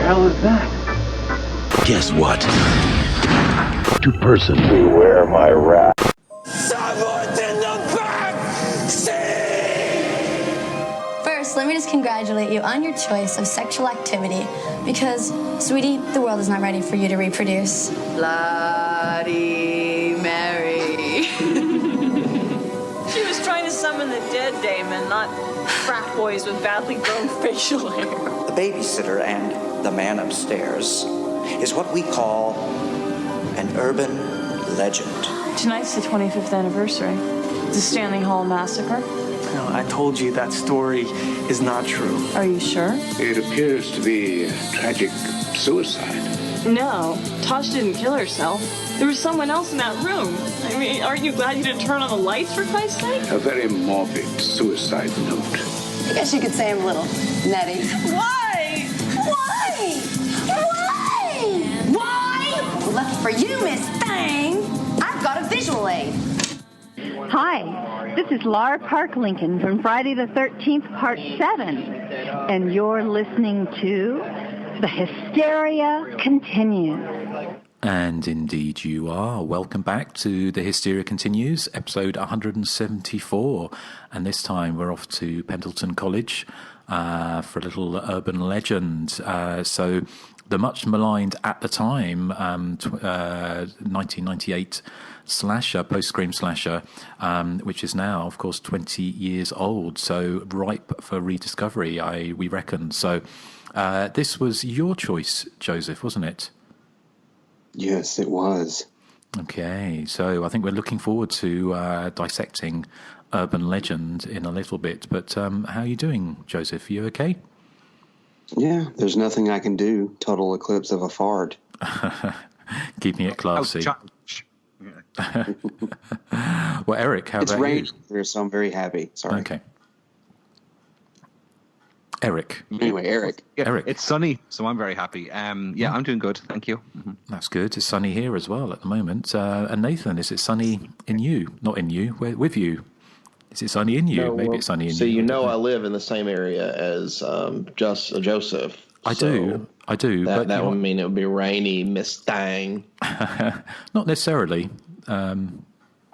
hell is that? Guess what? Two-person. Beware my wrath. Someone's in the back seat! First, let me just congratulate you on your choice of sexual activity because, sweetie, the world is not ready for you to reproduce. Bloody Mary. She was trying to summon the dead, Damon, not frat boys with badly grown facial hair. The babysitter and the man upstairs is what we call an urban legend. Tonight's the 25th anniversary. The Stanley Hall Massacre. No, I told you that story is not true. Are you sure? It appears to be tragic suicide. No, Tosh didn't kill herself. There was someone else in that room. I mean, aren't you glad you didn't turn on the lights, for Christ's sake? A very morbid suicide note. I guess you could say I'm a little nutty. Why? Why? Why? Why? Well, lucky for you, Miss Thang, I've got a visual aid. Hi, this is Laura Park Lincoln from Friday the 13th, Part 7, and you're listening to The Hysteria Continues. And indeed you are. Welcome back to The Hysteria Continues, episode 174. And this time we're off to Pendleton College for a little urban legend. So the much maligned at the time 1998 slasher, post-scream slasher, which is now, of course, 20 years old. So ripe for rediscovery, we reckon. So this was your choice, Joseph, wasn't it? Yes, it was. Okay, so I think we're looking forward to dissecting urban legend in a little bit. But how are you doing, Joseph? Are you okay? Yeah, there's nothing I can do. Total eclipse of a fart. Keeping it classy. Well, Erik, how about you? It's raining here, so I'm very happy. Sorry. Okay. Erik. Anyway, Erik. Yeah, Erik. It's sunny, so I'm very happy. Yeah, I'm doing good. Thank you. Mm-hmm. That's good. It's sunny here as well at the moment. And Nathan, is it sunny in you? Not in you, with you. Is it sunny in you? No, Maybe it's sunny in you. So you know I live in the same area as Joseph. I do. That would mean it would be rainy, Miss Thang. Not necessarily.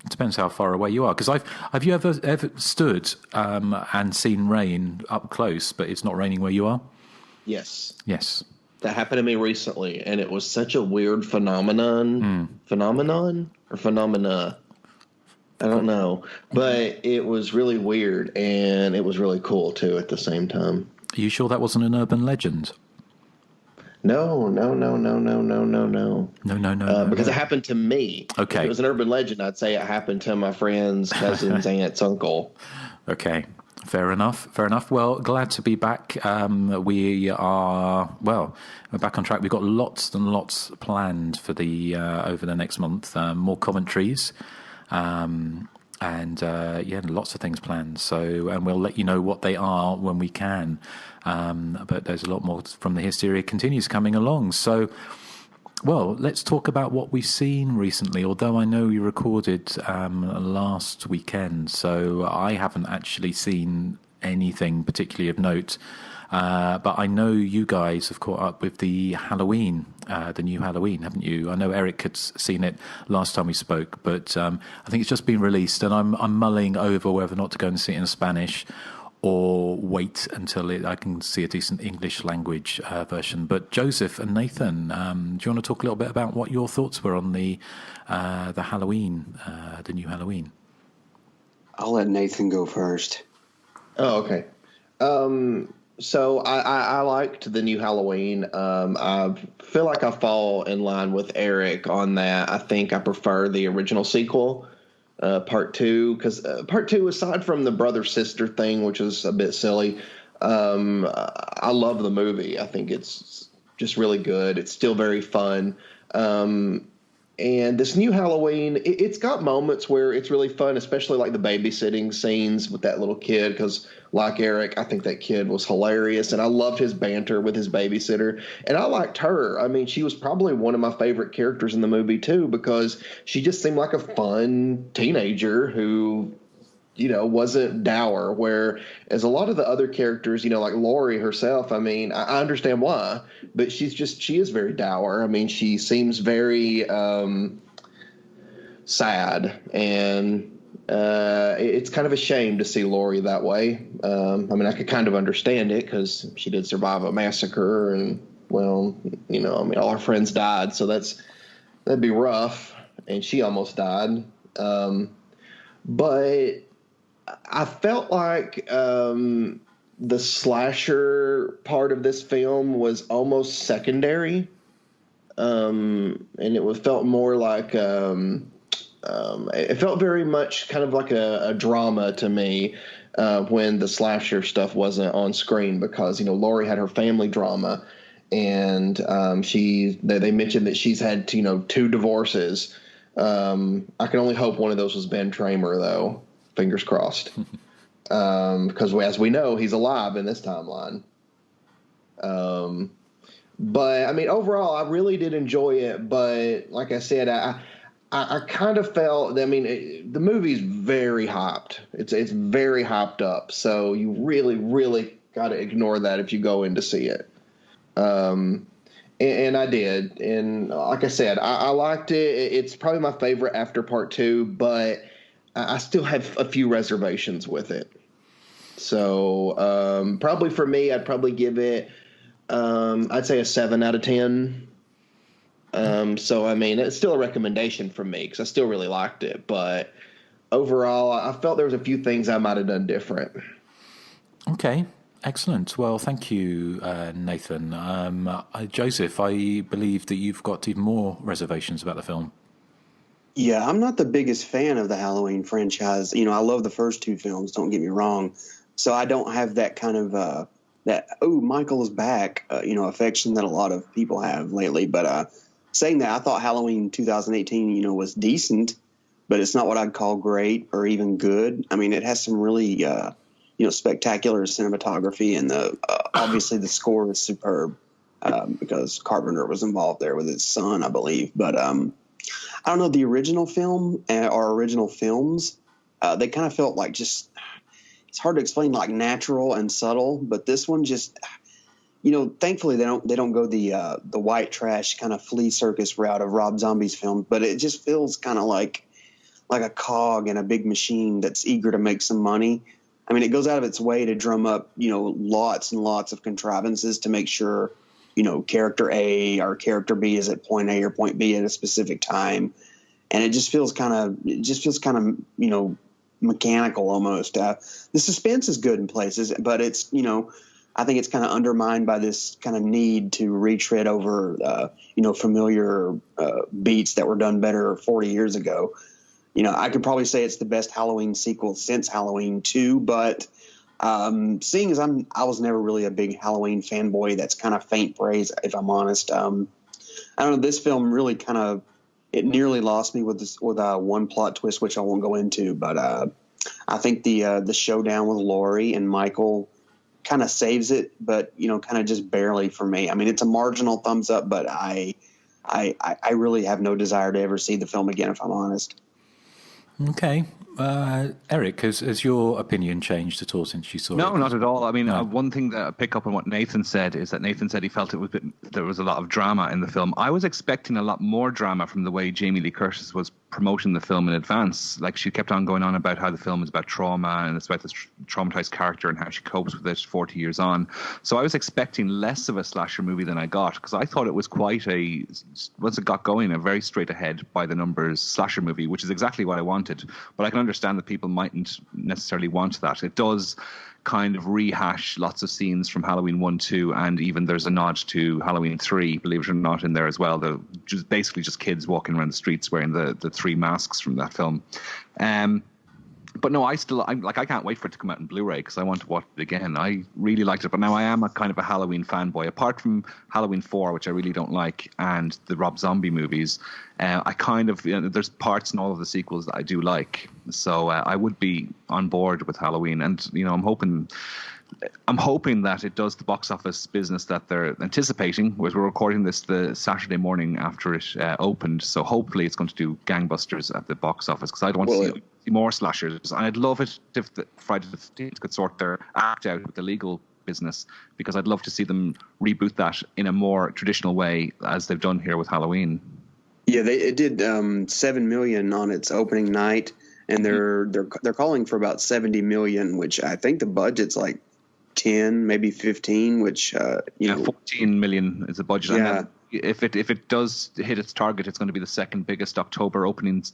It depends how far away you are. Because have you ever stood and seen rain up close, but it's not raining where you are? Yes. Yes. That happened to me recently, and it was such a weird phenomenon. Phenomenon or phenomena? I don't know. But it was really weird, and it was really cool, too, at the same time. Are you sure that wasn't an urban legend? No. Because it happened to me. Okay. If it was an urban legend, I'd say it happened to my friends, cousins, aunts, uncle. Okay. Fair enough. Well, glad to be back. We're back on track. We've got lots and lots planned for the over the next month. More commentaries. Lots of things planned. So, and we'll let you know what they are when we can. But there's a lot more from the Hysteria Continues coming along. So, well, let's talk about what we've seen recently. Although I know you recorded last weekend, so I haven't actually seen anything particularly of note. But I know you guys have caught up with the Halloween, the new Halloween, haven't you? I know Erik had seen it last time we spoke, but I think it's just been released, and I'm mulling over whether or not to go and see it in Spanish or wait until I can see a decent English language version. But Joseph and Nathan, do you want to talk a little bit about what your thoughts were on the Halloween, the new Halloween? I'll let Nathan go first. Oh, okay. So I liked the new Halloween. I feel like I fall in line with Erik on that. I think I prefer the original sequel, Part 2, because Part 2, aside from the brother-sister thing, which was a bit silly, I love the movie. I think it's just really good. It's still very fun. And this new Halloween, it's got moments where it's really fun, especially like the babysitting scenes with that little kid, because like Erik, I think that kid was hilarious, and I loved his banter with his babysitter. And I liked her. I mean, she was probably one of my favorite characters in the movie, too, because she just seemed like a fun teenager who, wasn't dour, whereas a lot of the other characters, like Laurie herself, I mean, I understand why, but she is very dour. I mean, she seems very sad, and it's kind of a shame to see Laurie that way. I mean, I could kind of understand it because she did survive a massacre, and all our friends died, so that'd be rough, and she almost died. But I felt like the slasher part of this film was almost secondary, and it felt more like it felt very much kind of like a drama to me when the slasher stuff wasn't on screen, because Laurie had her family drama, and they mentioned that she's had 2 divorces. I can only hope one of those was Ben Tramer, though. Fingers crossed. Because as we know, he's alive in this timeline. But I mean, overall, I really did enjoy it. But like I said, I kind of felt, I mean, the movie's very hyped. It's very hyped up. So you really, really got to ignore that if you go in to see it. And I did. And like I said, I liked it. It's probably my favorite after part 2, but I still have a few reservations with it. So probably for me, I'd probably give it, I'd say a 7 out of 10. So, I mean, it's still a recommendation from me because I still really liked it. But overall, I felt there was a few things I might have done different. Okay. Excellent. Well, thank you, Nathan. Joseph, I believe that you've got even more reservations about the film. Yeah, I'm not the biggest fan of the Halloween franchise. I love the first 2 films, don't get me wrong. So I don't have that kind of Michael is back, affection that a lot of people have lately. But saying that, I thought Halloween 2018, was decent, but it's not what I'd call great or even good. I mean, it has some really spectacular cinematography, and obviously the score is superb because Carpenter was involved there with his son, I believe. But I don't know, the original film or original films, they kind of felt like just, it's hard to explain, like natural and subtle. But this one just, thankfully they don't go the white trash kind of flea circus route of Rob Zombie's film, but it just feels kind of like a cog in a big machine that's eager to make some money. I mean, it goes out of its way to drum up, lots and lots of contrivances to make sure, character A or character B is at point A or point B at a specific time. And it just feels kind of, mechanical almost. The suspense is good in places, but it's, I think it's kind of undermined by this kind of need to retread over, familiar beats that were done better 40 years ago. I could probably say it's the best Halloween sequel since Halloween 2, but seeing as I was never really a big Halloween fanboy, that's kind of faint praise, if I'm honest. I don't know, this film really kind of, it nearly lost me with one plot twist, which I won't go into, but I think the showdown with Laurie and Michael kind of saves it, but kind of just barely for me. I mean, it's a marginal thumbs up, but I really have no desire to ever see the film again, if I'm honest. Okay. Erik, has your opinion changed at all since you saw it? No, not at all. I mean, one thing that I pick up on what Nathan said is that Nathan said he felt there was a lot of drama in the film. I was expecting a lot more drama from the way Jamie Lee Curtis was promoting the film in advance. Like, she kept on going on about how the film is about trauma and it's about this traumatized character and how she copes with it 40 years on. So I was expecting less of a slasher movie than I got, because I thought it was quite once it got going, a very straight ahead by the numbers slasher movie, which is exactly what I wanted. But I can understand that people mightn't necessarily want that. It does kind of rehash lots of scenes from Halloween 1, 2, and even there's a nod to Halloween 3, believe it or not, in there as well. Basically just kids walking around the streets wearing the 3 masks from that film. But no, I can't wait for it to come out in Blu-ray because I want to watch it again. I really liked it, but now I am a kind of a Halloween fanboy. Apart from Halloween 4, which I really don't like, and the Rob Zombie movies, I kind of, there's parts in all of the sequels that I do like. So I would be on board with Halloween, and I'm hoping I'm hoping that it does the box office business that they're anticipating. We're recording this the Saturday morning after it opened, so hopefully it's going to do gangbusters at the box office, because I'd want to see more slashers. And I'd love it if the Friday the 13th could sort their act out with the legal business, because I'd love to see them reboot that in a more traditional way, as they've done here with Halloween. Yeah, it did $7 million on its opening night, and they're calling for about $70 million, which I think the budget's like 10, maybe 15, which 14 million is the budget. Yeah. And if it does hit its target, it's going to be the second biggest October openings,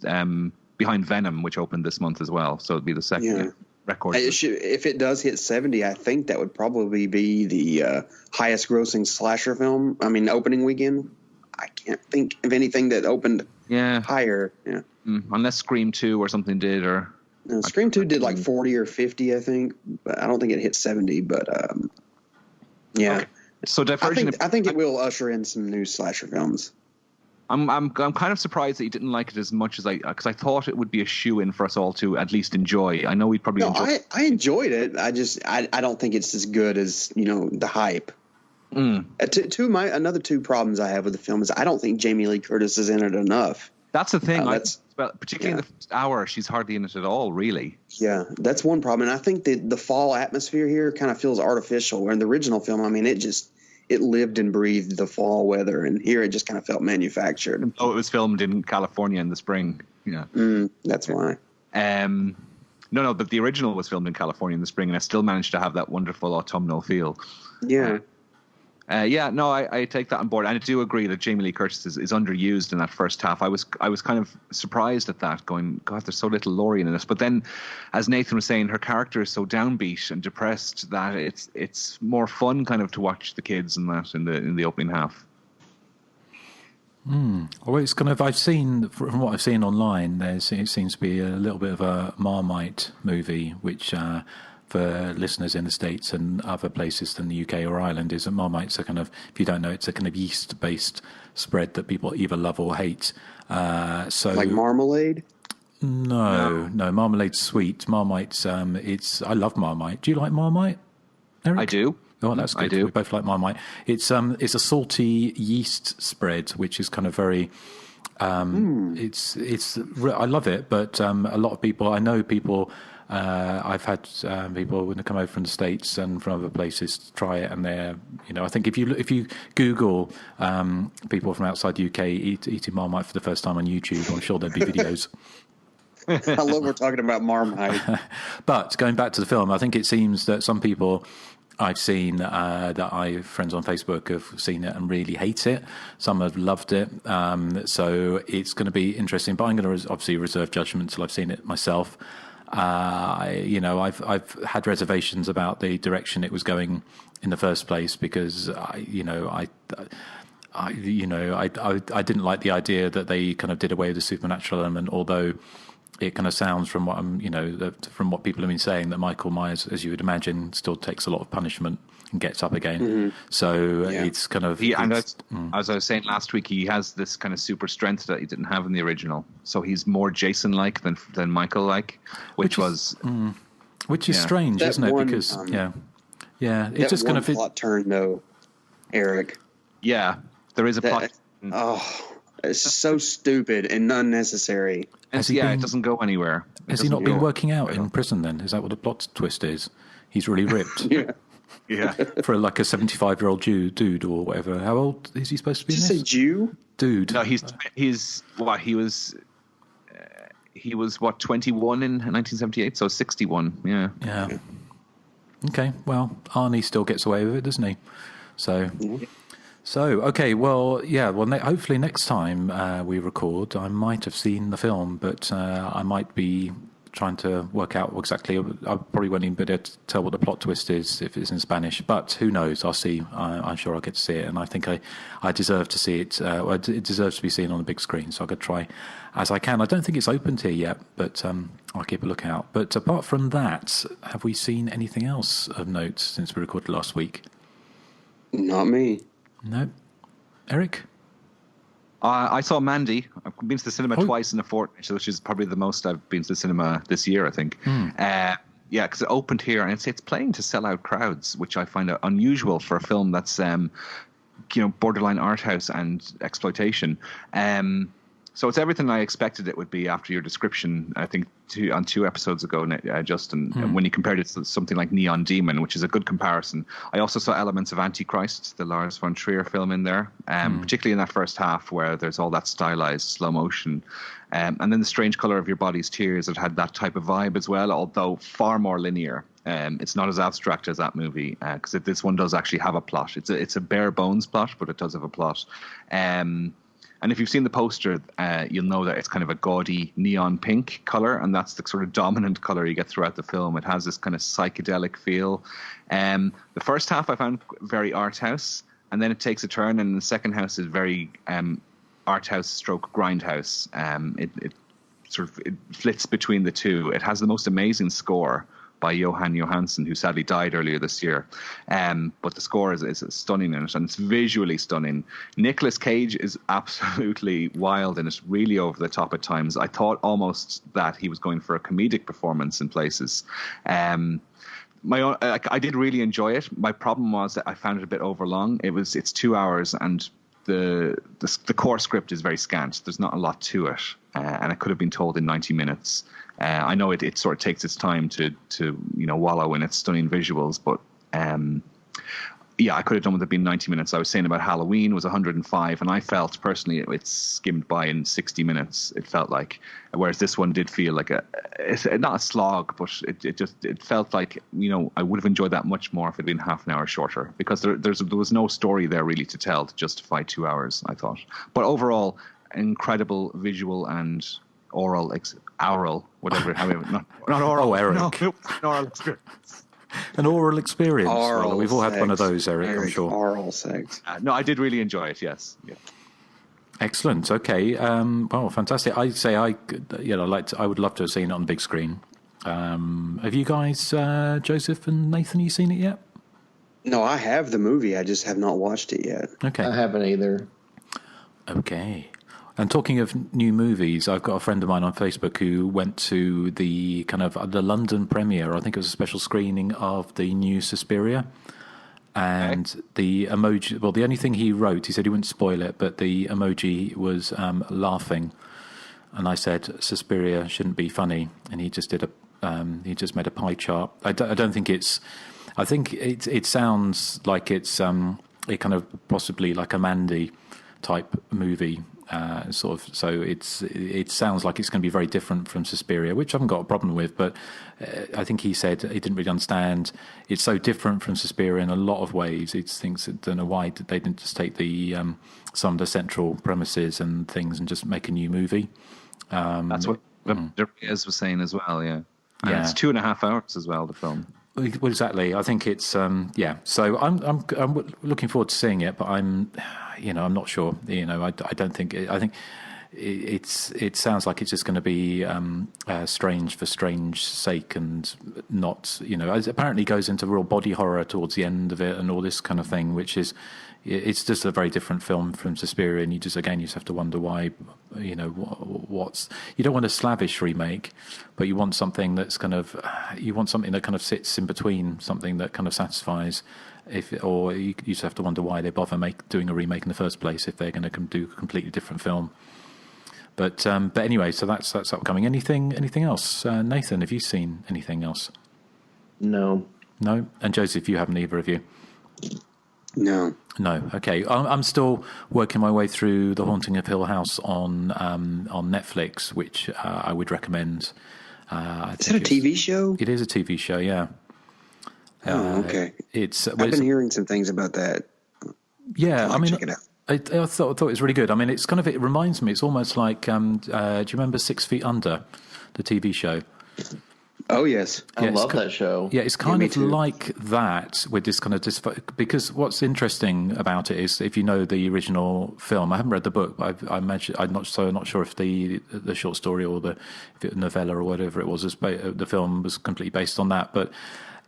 behind Venom, which opened this month as well. So it'd be the second record. If it does hit 70, I think that would probably be the highest grossing slasher film. I mean, opening weekend. I can't think of anything that opened higher. Yeah. Unless Scream 2 or something did, or no, Scream 2 did like 40 or 50, I think, but I don't think it hit 70. But yeah. Okay. So Divergent, I think it will usher in some new slasher films. I'm kind of surprised that you didn't like it as much as because I thought it would be a shoe-in for us all to at least enjoy. I know we'd probably enjoy it. I enjoyed it. I don't think it's as good as, the hype. Another two problems I have with the film is I don't think Jamie Lee Curtis is in it enough. That's the thing. Particularly in the first hour, she's hardly in it at all, really. Yeah, that's one problem. And I think the fall atmosphere here kind of feels artificial. Where in the original film, I mean, it lived and breathed the fall weather, and here it just kind of felt manufactured. Oh, it was filmed in California in the spring. Yeah, that's why. No, but the original was filmed in California in the spring, and I still managed to have that wonderful autumnal feel. Yeah. I take that on board, and I do agree that Jamie Lee Curtis is underused in that first half. I was kind of surprised at that, going, God, there's so little Laurie in this. But then, as Nathan was saying, her character is so downbeat and depressed that it's more fun kind of to watch the kids and that in the opening half. Well, it's kind of, I've seen, from what I've seen online, it seems to be a little bit of a Marmite movie, which for listeners in the States and other places than the UK or Ireland, is that Marmite's a kind of, if you don't know, it's a kind of yeast-based spread that people either love or hate. So like marmalade? No, marmalade's sweet. Marmite's, I love Marmite. Do you like Marmite, Eric? I do. Oh, that's good. I do. We both like Marmite. It's a salty yeast spread, which is kind of very. I love it, but a lot of people. I know people. I've had people when they come over from the States and from other places try it, and they're. I think if you Google people from outside the UK eating Marmite for the first time on YouTube, I'm sure there'd be videos. I love we're talking about Marmite. But going back to the film, I think it seems that some people I've seen friends on Facebook have seen it and really hate it. Some have loved it. So it's going to be interesting. But I'm going to obviously reserve judgment till I've seen it myself. I've had reservations about the direction it was going in the first place because I didn't like the idea that they kind of did away with the supernatural element, although it kind of sounds from what from what people have been saying that Michael Myers, as you would imagine, still takes a lot of punishment and gets up again. Mm-hmm. So it's kind of as I was saying last week, he has this kind of super strength that he didn't have in the original. So he's more Jason-like than Michael-like, which is strange, isn't it? Because it's just kind of plot turn, though, Eric. Yeah, there is a plot. It's so stupid and unnecessary. It doesn't go anywhere. Has he not been working out in prison then? Is that what the plot twist is? He's really ripped. Yeah. For like a 75-year-old dude or whatever. How old is he supposed to be? Did you say Jew? Dude. No, he was 21 in 1978, so 61. Yeah. Okay. Well, Arnie still gets away with it, doesn't he? So. So, okay, well, hopefully next time we record, I might have seen the film, but I might be trying to work out exactly. I probably won't even be able to tell what the plot twist is if it's in Spanish, but who knows? I'll see. I'm sure I'll get to see it, and I think I deserve to see it. It deserves to be seen on the big screen, so I'll go try as I can. I don't think it's opened here yet, but I'll keep a lookout. But apart from that, have we seen anything else of note since we recorded last week? Not me. No. Eric? I saw Mandy. I've been to the cinema twice in a fortnight, which is probably the most I've been to the cinema this year, I think. Yeah, because it opened here, and it's playing to sellout crowds, which I find unusual for a film that's borderline art house and exploitation. So it's everything I expected it would be after your description, I think, on 2 episodes ago, Justin, when you compared it to something like Neon Demon, which is a good comparison. I also saw elements of Antichrist, the Lars von Trier film, in there, particularly in that first half where there's all that stylized slow motion. And then The Strange Color of Your Body's Tears, it had that type of vibe as well, although far more linear. It's not as abstract as that movie, because this one does actually have a plot. It's a bare bones plot, but it does have a plot. And if you've seen the poster, you'll know that it's kind of a gaudy neon pink color, and that's the sort of dominant color you get throughout the film. It has this kind of psychedelic feel. The first half I found very art house, and then it takes a turn, and the second half is very art house stroke grindhouse. It flits between the two. It has the most amazing score by Johan Johansson, who sadly died earlier this year. But the score is stunning in it, and it's visually stunning. Nicolas Cage is absolutely wild, and it's really over the top at times. I thought almost that he was going for a comedic performance in places. I did really enjoy it. My problem was that I found it a bit overlong. It's 2 hours, and the core script is very scant. There's not a lot to it, and it could have been told in 90 minutes. I know it sort of takes its time to wallow in its stunning visuals, but I could have done with it being 90 minutes. I was saying about Halloween was 105, and I felt personally it skimmed by in 60 minutes. It felt like, whereas this one did feel like it's not a slog, but it felt like I would have enjoyed that much more if it had been half an hour shorter, because there was no story there really to tell to justify 2 hours, I thought. But overall, incredible visual and oral, whatever, however, not oral. Oh, Erik. No, an oral experience. An oral experience. Oral well, we've all had sex. one of those, Erik, I'm Erik, sure. Oral sex. No, I did really enjoy it, yes. Yeah. Excellent. Okay. Well, fantastic. I'd say I would love to have seen it on the big screen. Have you guys, Joseph and Nathan, you seen it yet? No, I have the movie. I just have not watched it yet. Okay. I haven't either. Okay. And talking of new movies, I've got a friend of mine on Facebook who went to the the London premiere. I think it was a special screening of the new Suspiria. And the emoji, well, the only thing he wrote, he said he wouldn't spoil it, but the emoji was laughing. And I said, Suspiria shouldn't be funny. And he just did he just made a pie chart. I don't think I think it sounds like it's it kind of possibly like a Mandy type movie. So it sounds like it's going to be very different from Suspiria, which I haven't got a problem with, but I think he said he didn't really understand. It's so different from Suspiria in a lot of ways. He thinks, I don't know why they didn't just take the some of the central premises and things and just make a new movie. That's what Ez was saying as well, yeah. And it's 2.5 hours as well, the film. Well, exactly. I think it's So I'm looking forward to seeing it, but I'm not sure. I don't think. I think it sounds like it's just going to be strange for strange sake, and not. It apparently goes into real body horror towards the end of it, and all this kind of thing, which is. It's just a very different film from Suspiria, and you just have to wonder why. You don't want a slavish remake, but you want something that's something that kind of sits in between, something that kind of satisfies. Or you just have to wonder why they bother doing a remake in the first place if they're going to do a completely different film. But anyway, so that's upcoming. Anything else, Nathan? Have you seen anything else? No. And Joseph, you haven't either of you? No. Okay. I'm still working my way through The Haunting of Hill House on Netflix, which I would recommend. Is it a TV show? It is a TV show, yeah. Oh, okay. I've been hearing some things about that. Yeah, check it out. I thought it was really good. I mean, it reminds me. It's almost like. Do you remember 6 Feet Under, the TV show? Oh yes, I love that show. Yeah, it's kind of like that with this kind of because what's interesting about it is if you know the original film. I haven't read the book, but I imagine I'm not sure if the short story or the novella or whatever it was the film was completely based on that, but.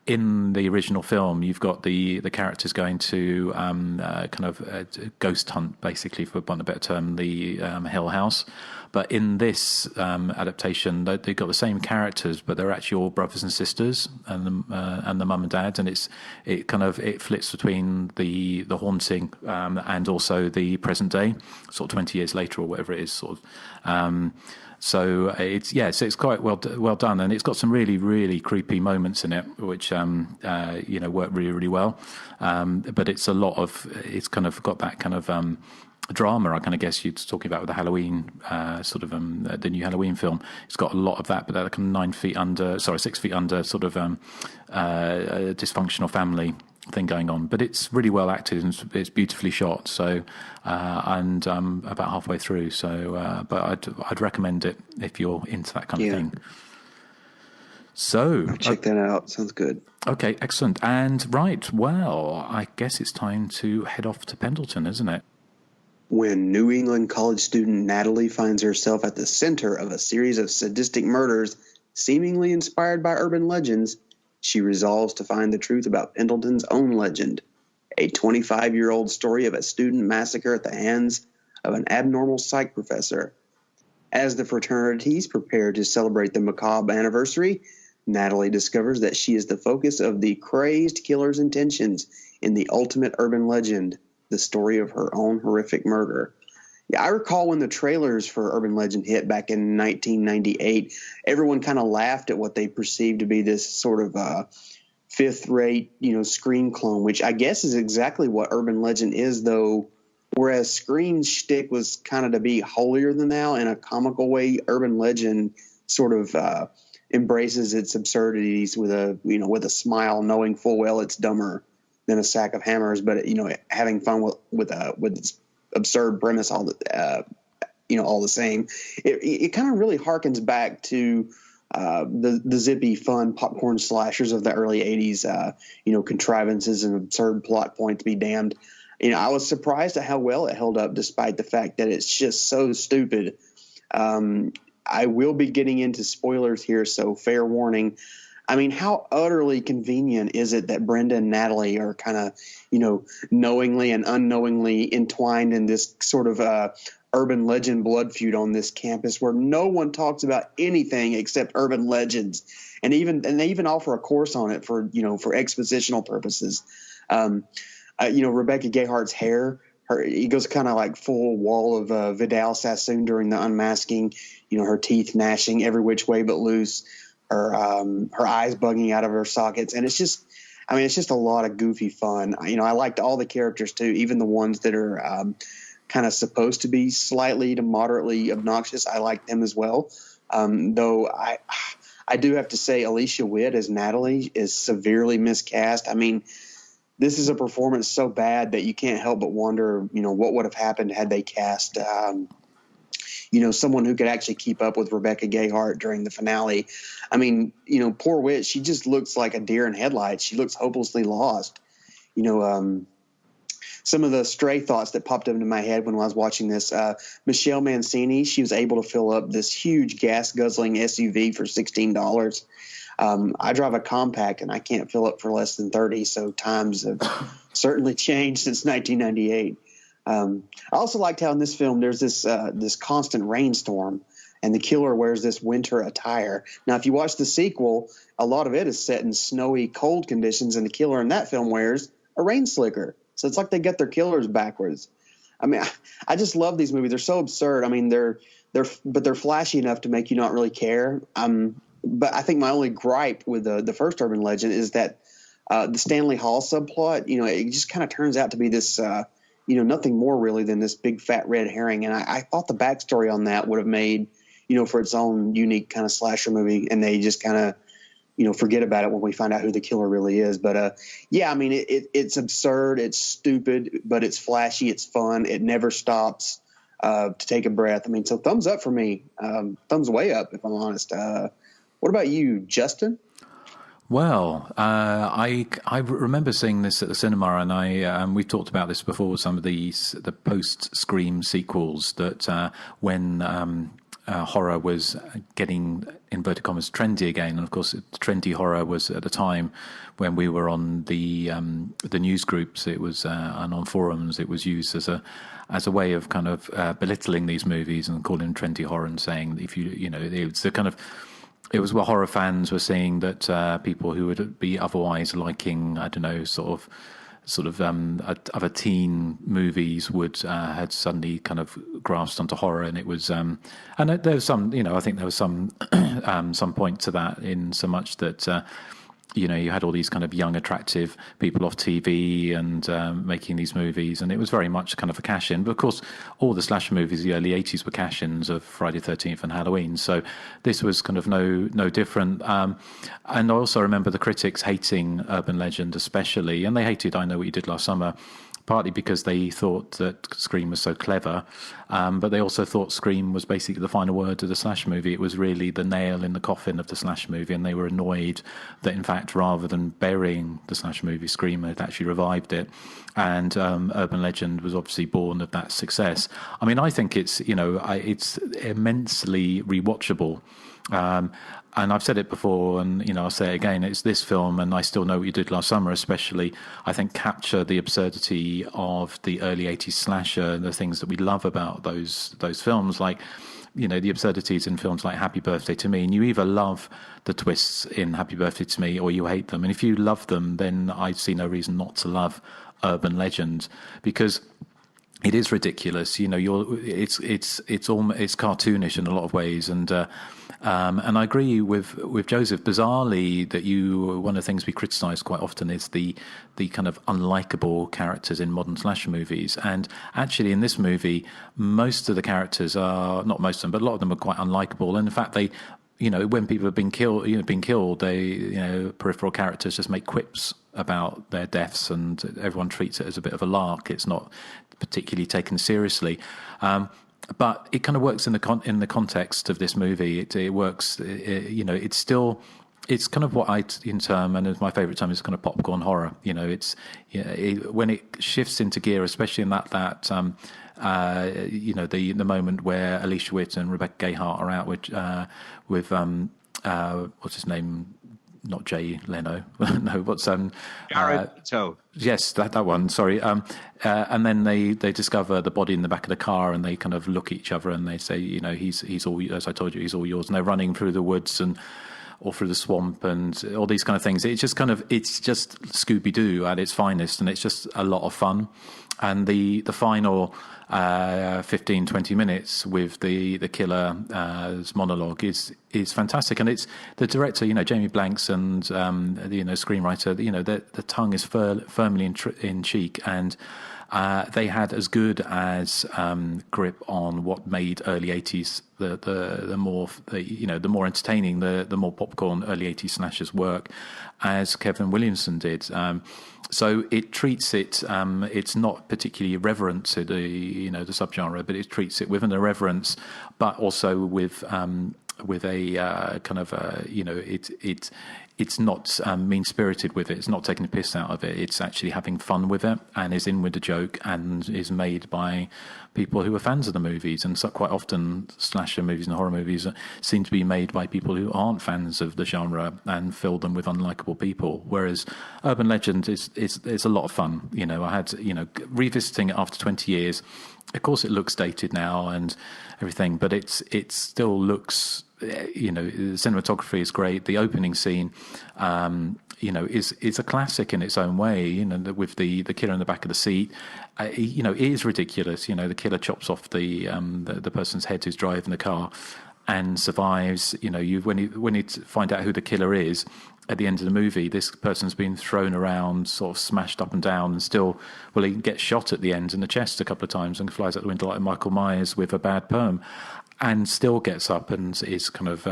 In the original film, you've got the characters going to kind of a ghost hunt, basically, for want of a better term, the Hill House. But in this adaptation, they've got the same characters, but they're actually all brothers and sisters, and the mum and dad, and it flits between the haunting and also the present day, sort of 20 years later or whatever it is, sort of. So it's quite well done, and it's got some really, really creepy moments in it, which work really, really well. But it's kind of got that kind of drama, I kind of guess you're talking about with the Halloween the new Halloween film. It's got a lot of that, but they're kind of 6 feet under sort of a dysfunctional family thing going on. But it's really well acted and it's beautifully shot. So and about halfway through. So but I'd recommend it if you're into that kind of thing. So I'll check that out. Sounds good. Okay, excellent. And right, well, I guess it's time to head off to Pendleton, isn't it? When New England college student Natalie finds herself at the center of a series of sadistic murders seemingly inspired by urban legends, she resolves to find the truth about Pendleton's own legend, a 25-year-old story of a student massacre at the hands of an abnormal psych professor. As the fraternities prepare to celebrate the macabre anniversary, Natalie discovers that she is the focus of the crazed killer's intentions in the ultimate urban legend, the story of her own horrific murder. Yeah, I recall when the trailers for Urban Legend hit back in 1998, everyone kind of laughed at what they perceived to be this sort of fifth-rate, Scream clone, which I guess is exactly what Urban Legend is, though. Whereas Scream's shtick was kind of to be holier than thou in a comical way, Urban Legend sort of embraces its absurdities with a smile, knowing full well it's dumber than a sack of hammers, but having fun with its absurd premise all the same. It kind of really harkens back to the zippy, fun popcorn slashers of the early '80s. Contrivances and absurd plot points be damned. I was surprised at how well it held up, despite the fact that it's just so stupid. I will be getting into spoilers here, so fair warning. I mean, how utterly convenient is it that Brenda and Natalie are kind of, knowingly and unknowingly entwined in this sort of urban legend blood feud on this campus where no one talks about anything except urban legends, and they even offer a course on it for expositional purposes. Rebecca Gayhart's hair, it goes kind of like full wall of Vidal Sassoon during the unmasking. Her teeth gnashing every which way but loose. Her eyes bugging out of her sockets, and it's just a lot of goofy fun. I liked all the characters too, even the ones that are kind of supposed to be slightly to moderately obnoxious. I liked them as well. Though I do have to say, Alicia Witt as Natalie is severely miscast. I mean, this is a performance so bad that you can't help but wonder, what would have happened had they cast someone who could actually keep up with Rebecca Gayheart during the finale. I mean, poor Witt, she just looks like a deer in headlights. She looks hopelessly lost. Some of the stray thoughts that popped up into my head when I was watching this, Michelle Mancini, she was able to fill up this huge gas-guzzling SUV for $16. I drive a compact, and I can't fill up for less than 30, so times have certainly changed since 1998. I also liked how in this film there's this constant rainstorm, and the killer wears this winter attire. Now, if you watch the sequel, a lot of it is set in snowy, cold conditions, and the killer in that film wears a rain slicker. So it's like they get their killers backwards. I mean, I just love these movies. They're so absurd. I mean, they're flashy enough to make you not really care. But I think my only gripe with the first Urban Legend is that the Stanley Hall subplot, it just kind of turns out to be this nothing more really than this big fat red herring. And I thought the backstory on that would have made, for its own unique kind of slasher movie. And they just kind of, forget about it when we find out who the killer really is. But I mean, it's absurd. It's stupid, but it's flashy. It's fun. It never stops to take a breath. I mean, so thumbs up for me. Thumbs way up, if I'm honest. What about you, Justin? Well, I remember seeing this at the cinema, and we've talked about this before. Some of the post-Scream sequels that when horror was getting, inverted commas, trendy again. And of course, trendy horror was at the time when we were on the news groups. It was and on forums. It was used as a way of kind of belittling these movies and calling them trendy horror and saying if it was what horror fans were seeing that people who would be otherwise liking, I don't know, sort of other teen movies would had suddenly kind of grasped onto horror, and it was and there was some, I think there was some point to that, in so much that you had all these kind of young, attractive people off TV and making these movies, and it was very much kind of a cash-in. But of course, all the slasher movies of the early 80s were cash-ins of Friday the 13th and Halloween, so this was kind of no different. And I also remember the critics hating Urban Legend especially, and they hated I Know What You Did Last Summer, partly because they thought that Scream was so clever, but they also thought Scream was basically the final word of the slasher movie. It was really the nail in the coffin of the slasher movie, and they were annoyed that, in fact, rather than burying the slasher movie, Scream had actually revived it. And Urban Legend was obviously born of that success. I mean, I think it's immensely rewatchable. And I've said it before, and I'll say it again. It's this film, and I Still Know What You Did Last Summer, especially, I think, capture the absurdity of the early '80s slasher and the things that we love about those films, like the absurdities in films like Happy Birthday to Me. And you either love the twists in Happy Birthday to Me or you hate them. And if you love them, then I see no reason not to love Urban Legend, because it is ridiculous. It's cartoonish in a lot of ways, and I agree with Joseph. Bizarrely, that one of the things we criticise quite often is the kind of unlikable characters in modern slasher movies. And actually, in this movie, most of the characters are, not most of them, but a lot of them are quite unlikable. And in fact, they, when people have been killed, they, peripheral characters just make quips about their deaths, and everyone treats it as a bit of a lark. It's not particularly taken seriously. But it kind of works in the context of this movie. It works. It's still, it's kind of what I term, and it's my favourite term, is kind of popcorn horror. When it shifts into gear, especially in that the moment where Alicia Witt and Rebecca Gayheart are out with what's his name? Not Jay Leno. No, what's Jared Leto. Yes, that one. Sorry. And then they discover the body in the back of the car, and they kind of look at each other and they say, he's all, as I told you, he's all yours. And they're running through the woods or through the swamp and all these kind of things. It's just Scooby-Doo at its finest, and it's just a lot of fun. And the final 15-20 minutes with the killer's monologue is fantastic. And it's the director, Jamie Blanks, and screenwriter, the tongue is firmly in cheek, and they had as good as grip on what made early 80s the more entertaining, the more popcorn early 80s slashers work as Kevin Williamson did. So it treats it. It's not particularly irreverent to the subgenre, but it treats it with an irreverence, but also with a kind of it's not mean-spirited with it. It's not taking the piss out of it. It's actually having fun with it, and is in with a joke, and is made by people who are fans of the movies. And so quite often, slasher movies and horror movies seem to be made by people who aren't fans of the genre and fill them with unlikable people. Whereas Urban Legend is a lot of fun. I had revisiting it after 20 years. Of course, it looks dated now and everything, but it still looks. The cinematography is great. The opening scene, is a classic in its own way. With the killer in the back of the seat, it is ridiculous. The killer chops off the person's head who's driving the car, and survives. When you find out who the killer is at the end of the movie, this person's been thrown around, sort of smashed up and down, and still, he gets shot at the end in the chest a couple of times and flies out the window like Michael Myers with a bad perm. And still gets up and is kind of,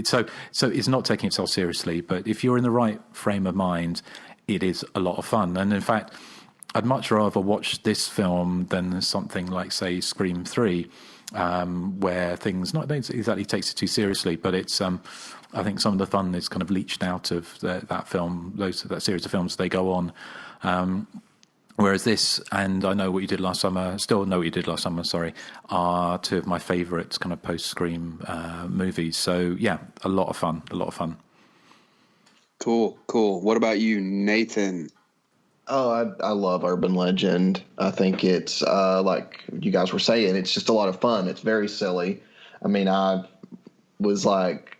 so it's not taking itself seriously. But if you're in the right frame of mind, it is a lot of fun. And in fact, I'd much rather watch this film than something like, say, Scream 3, where things not exactly takes it too seriously, but it's I think some of the fun is kind of leached out of that film, that series of films they go on. Whereas this, and I Know What You Did Last Summer, Still Know What You Did Last Summer, sorry, are two of my favourite kind of post-Scream movies. So, yeah, a lot of fun. Cool. What about you, Nathan? Oh, I love Urban Legend. I think it's, like you guys were saying, it's just a lot of fun. It's very silly. I mean, I was like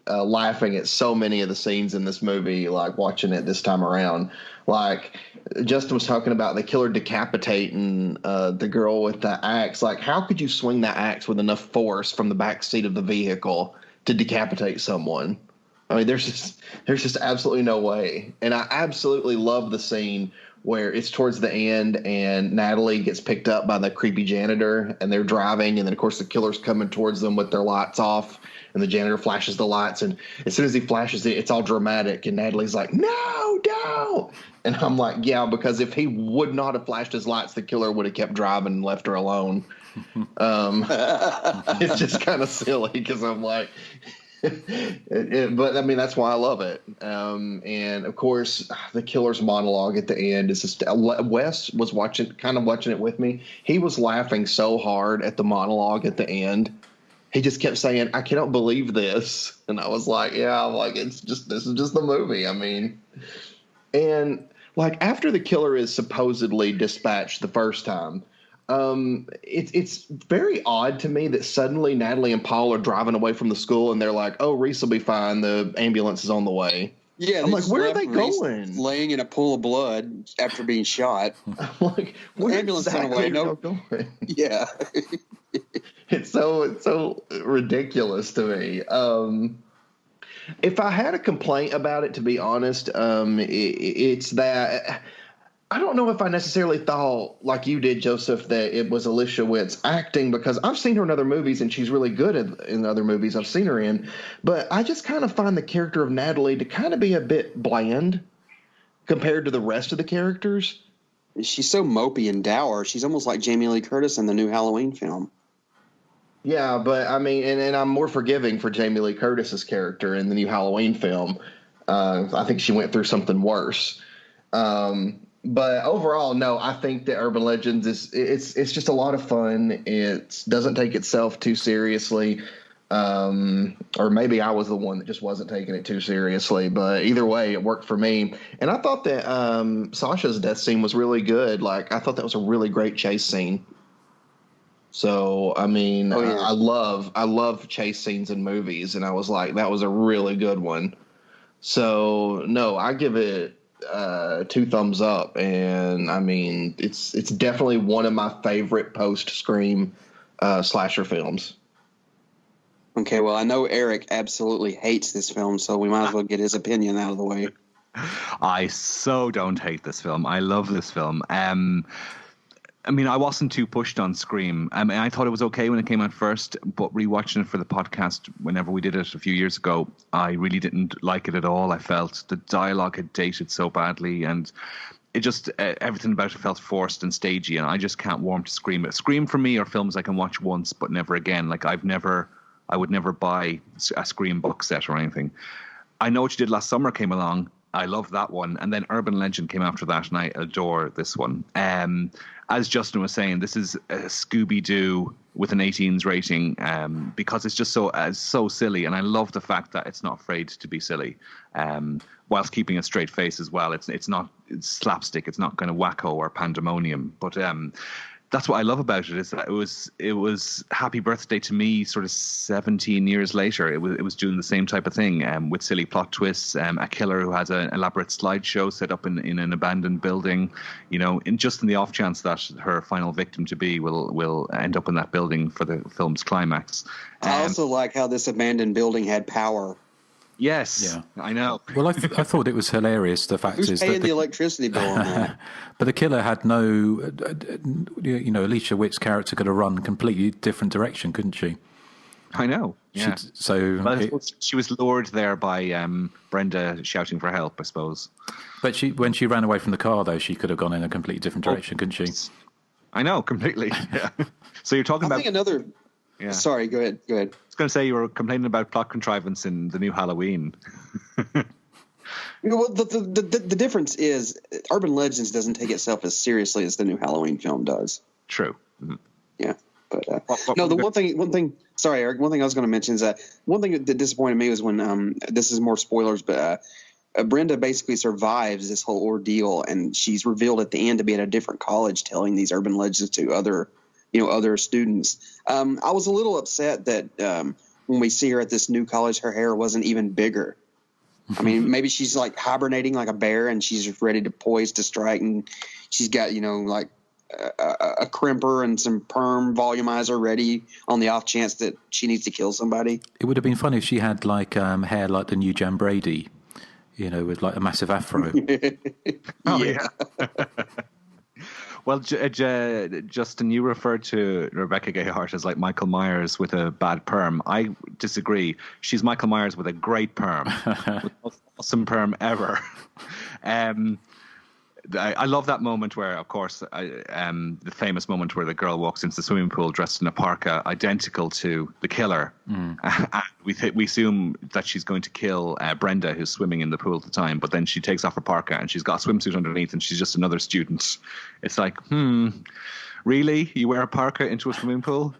laughing at so many of the scenes in this movie, like watching it this time around. Like Justin was talking about the killer decapitating the girl with the axe. Like, how could you swing that axe with enough force from the back seat of the vehicle to decapitate someone? I mean, there's just absolutely no way. And I absolutely love the scene where it's towards the end and Natalie gets picked up by the creepy janitor and they're driving. And then, of course, the killer's coming towards them with their lights off. And the janitor flashes the lights. And as soon as he flashes it, it's all dramatic. And Natalie's like, no, don't. And I'm like, yeah, because if he would not have flashed his lights, the killer would have kept driving and left her alone. It's just kind of silly because I'm like... but I mean, that's why I love it. And of course, the killer's monologue at the end is just, Wes was watching it with me. He was laughing so hard at the monologue at the end. He just kept saying, I cannot believe this. And I was like, yeah, I'm like, this is just the movie. I mean, and like after the killer is supposedly dispatched the first time, it's very odd to me that suddenly Natalie and Paul are driving away from the school and they're like, oh, Reese will be fine. The ambulance is on the way. Yeah, I'm like, where are they going? Laying in a pool of blood after being shot. I'm like, where the ambulance exactly on the way? are y'all going? Yeah. It's so ridiculous to me. If I had a complaint about it, to be honest, it's that I don't know if I necessarily thought, like you did, Joseph, that it was Alicia Witt's acting, because I've seen her in other movies and she's really good in other movies I've seen her in. But I just kind of find the character of Natalie to kind of be a bit bland compared to the rest of the characters. She's so mopey and dour. She's almost like Jamie Lee Curtis in the new Halloween film. Yeah, but I mean, and I'm more forgiving for Jamie Lee Curtis's character in the new Halloween film. I think she went through something worse. But overall, no, I think that Urban Legends it's just a lot of fun. It doesn't take itself too seriously. Or maybe I was the one that just wasn't taking it too seriously. But either way, it worked for me. And I thought that Sasha's death scene was really good. Like, I thought that was a really great chase scene. So, I mean, oh, yeah. I love chase scenes in movies, and I was like, that was a really good one. So, no, I give it 2 thumbs up, and I mean, it's definitely one of my favorite post-Scream slasher films. Okay, well, I know Erik absolutely hates this film, so we might as well get his opinion out of the way. I so don't hate this film. I love this film. I mean, I wasn't too pushed on Scream. I mean, I thought it was okay when it came out first, but rewatching it for the podcast whenever we did it a few years ago, I really didn't like it at all. I felt the dialogue had dated so badly, and it just everything about it felt forced and stagey, and I just can't warm to Scream. Scream for me are films I can watch once but never again. Like, I would never buy a Scream box set or anything. I Know What You Did Last Summer came along. I love that one. And then Urban Legend came after that, and I adore this one. As Justin was saying, this is a Scooby-Doo with an 18s rating because it's just so silly. And I love the fact that it's not afraid to be silly whilst keeping a straight face as well. It's slapstick. It's not kind of wacko or pandemonium. But that's what I love about it, is that it was Happy Birthday to Me sort of 17 years later. It was doing the same type of thing with silly plot twists, a killer who has an elaborate slideshow set up in an abandoned building, you know, in the off chance that her final victim to be will end up in that building for the film's climax. I also like how this abandoned building had power. Yes, yeah. I know. Well, I thought it was hilarious. The fact Who's is paying that the electricity bill on that? But the killer had no, you know, Alicia Witt's character could have run a completely different direction, couldn't she? I know. Yeah. She was lured there by Brenda shouting for help, I suppose. But when she ran away from the car, though, she could have gone in a completely different direction, couldn't she? I know, completely. Yeah. So you're talking about another. Yeah. Sorry, go ahead. I was going to say you were complaining about plot contrivance in the new Halloween. Well, the difference is Urban Legends doesn't take itself as seriously as the new Halloween film does. True. Mm-hmm. Yeah, but no, one thing. Sorry, Eric. One thing I was going to mention is that one thing that disappointed me was when this is more spoilers, but Brenda basically survives this whole ordeal, and she's revealed at the end to be at a different college, telling these urban legends to other students. I was a little upset that when we see her at this new college, her hair wasn't even bigger. I mean, maybe she's like hibernating like a bear, and she's ready to poise to strike, and she's got like a crimper and some perm volumizer ready on the off chance that she needs to kill somebody. It would have been funny if she had like hair like the new Jan Brady, with like a massive afro. Yeah. Well, Justin, you referred to Rebecca Gayheart as like Michael Myers with a bad perm. I disagree. She's Michael Myers with a great perm, with the most awesome perm ever. I love that moment where, of course, the famous moment where the girl walks into the swimming pool dressed in a parka, identical to the killer. And we assume that she's going to kill Brenda, who's swimming in the pool at the time. But then she takes off her parka and she's got a swimsuit underneath, and she's just another student. It's like, really? You wear a parka into a swimming pool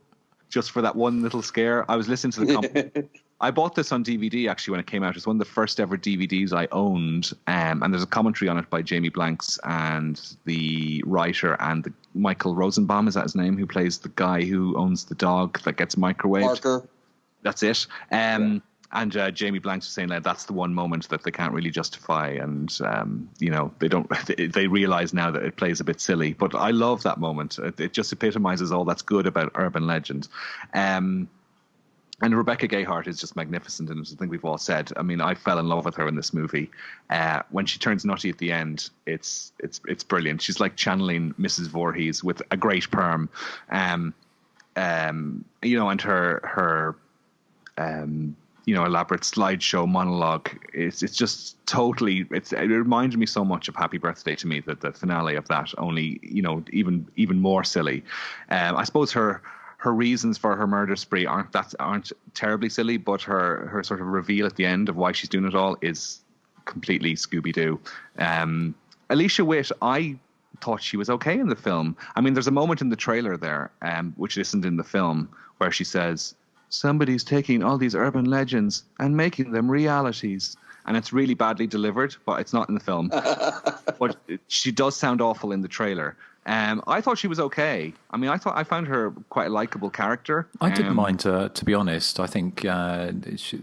just for that one little scare? I was listening to the I bought this on DVD actually when it came out. It's one of the first ever DVDs I owned, and there's a commentary on it by Jamie Blanks and the writer and Michael Rosenbaum, is that his name, who plays the guy who owns the dog that gets microwaved. Parker. That's it. And Jamie Blanks was saying that that's the one moment that they can't really justify, and they realize now that it plays a bit silly. But I love that moment. It just epitomizes all that's good about urban legend. And Rebecca Gayheart is just magnificent, and I think we've all said. I mean, I fell in love with her in this movie. When she turns nutty at the end, it's brilliant. She's like channeling Mrs. Voorhees with a great perm, and her elaborate slideshow monologue. It's just totally. It reminded me so much of Happy Birthday to me, that the finale of that. Only even more silly. I suppose her reasons for her murder spree aren't terribly silly, but her sort of reveal at the end of why she's doing it all is completely Scooby-Doo. Alicia Witt, I thought she was okay in the film. I mean, there's a moment in the trailer there, which isn't in the film, where she says, somebody's taking all these urban legends and making them realities. And it's really badly delivered, but it's not in the film. But she does sound awful in the trailer. I thought she was okay. I mean, I found her quite a likable character. I didn't mind her, to be honest. I think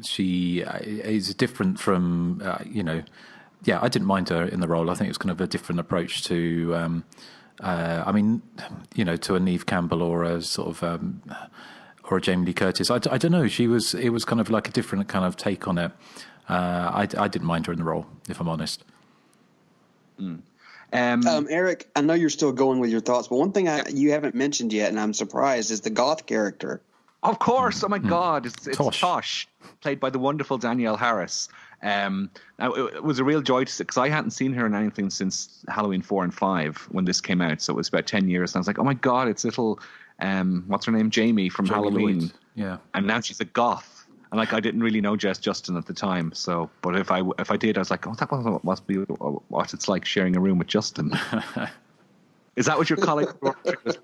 she is different from, yeah, I didn't mind her in the role. I think it was kind of a different approach to, to a Neve Campbell or a sort of, or a Jamie Lee Curtis. I don't know. It was kind of like a different kind of take on it. I didn't mind her in the role, if I'm honest. Eric, I know you're still going with your thoughts, but one thing you haven't mentioned yet, and I'm surprised, is the goth character. Of course. Oh my God. It's Tosh, played by the wonderful Danielle Harris. Now it was a real joy to see, because I hadn't seen her in anything since Halloween 4 and 5 when this came out. So it was about 10 years. And I was like, oh my God, it's little, what's her name? Jamie from Halloween. Lloyd. Yeah. And now she's a goth. And I didn't really know Jess Justin at the time. So, but if I did, I was like, oh, that must be what it's like sharing a room with Justin. Is that what your colleague was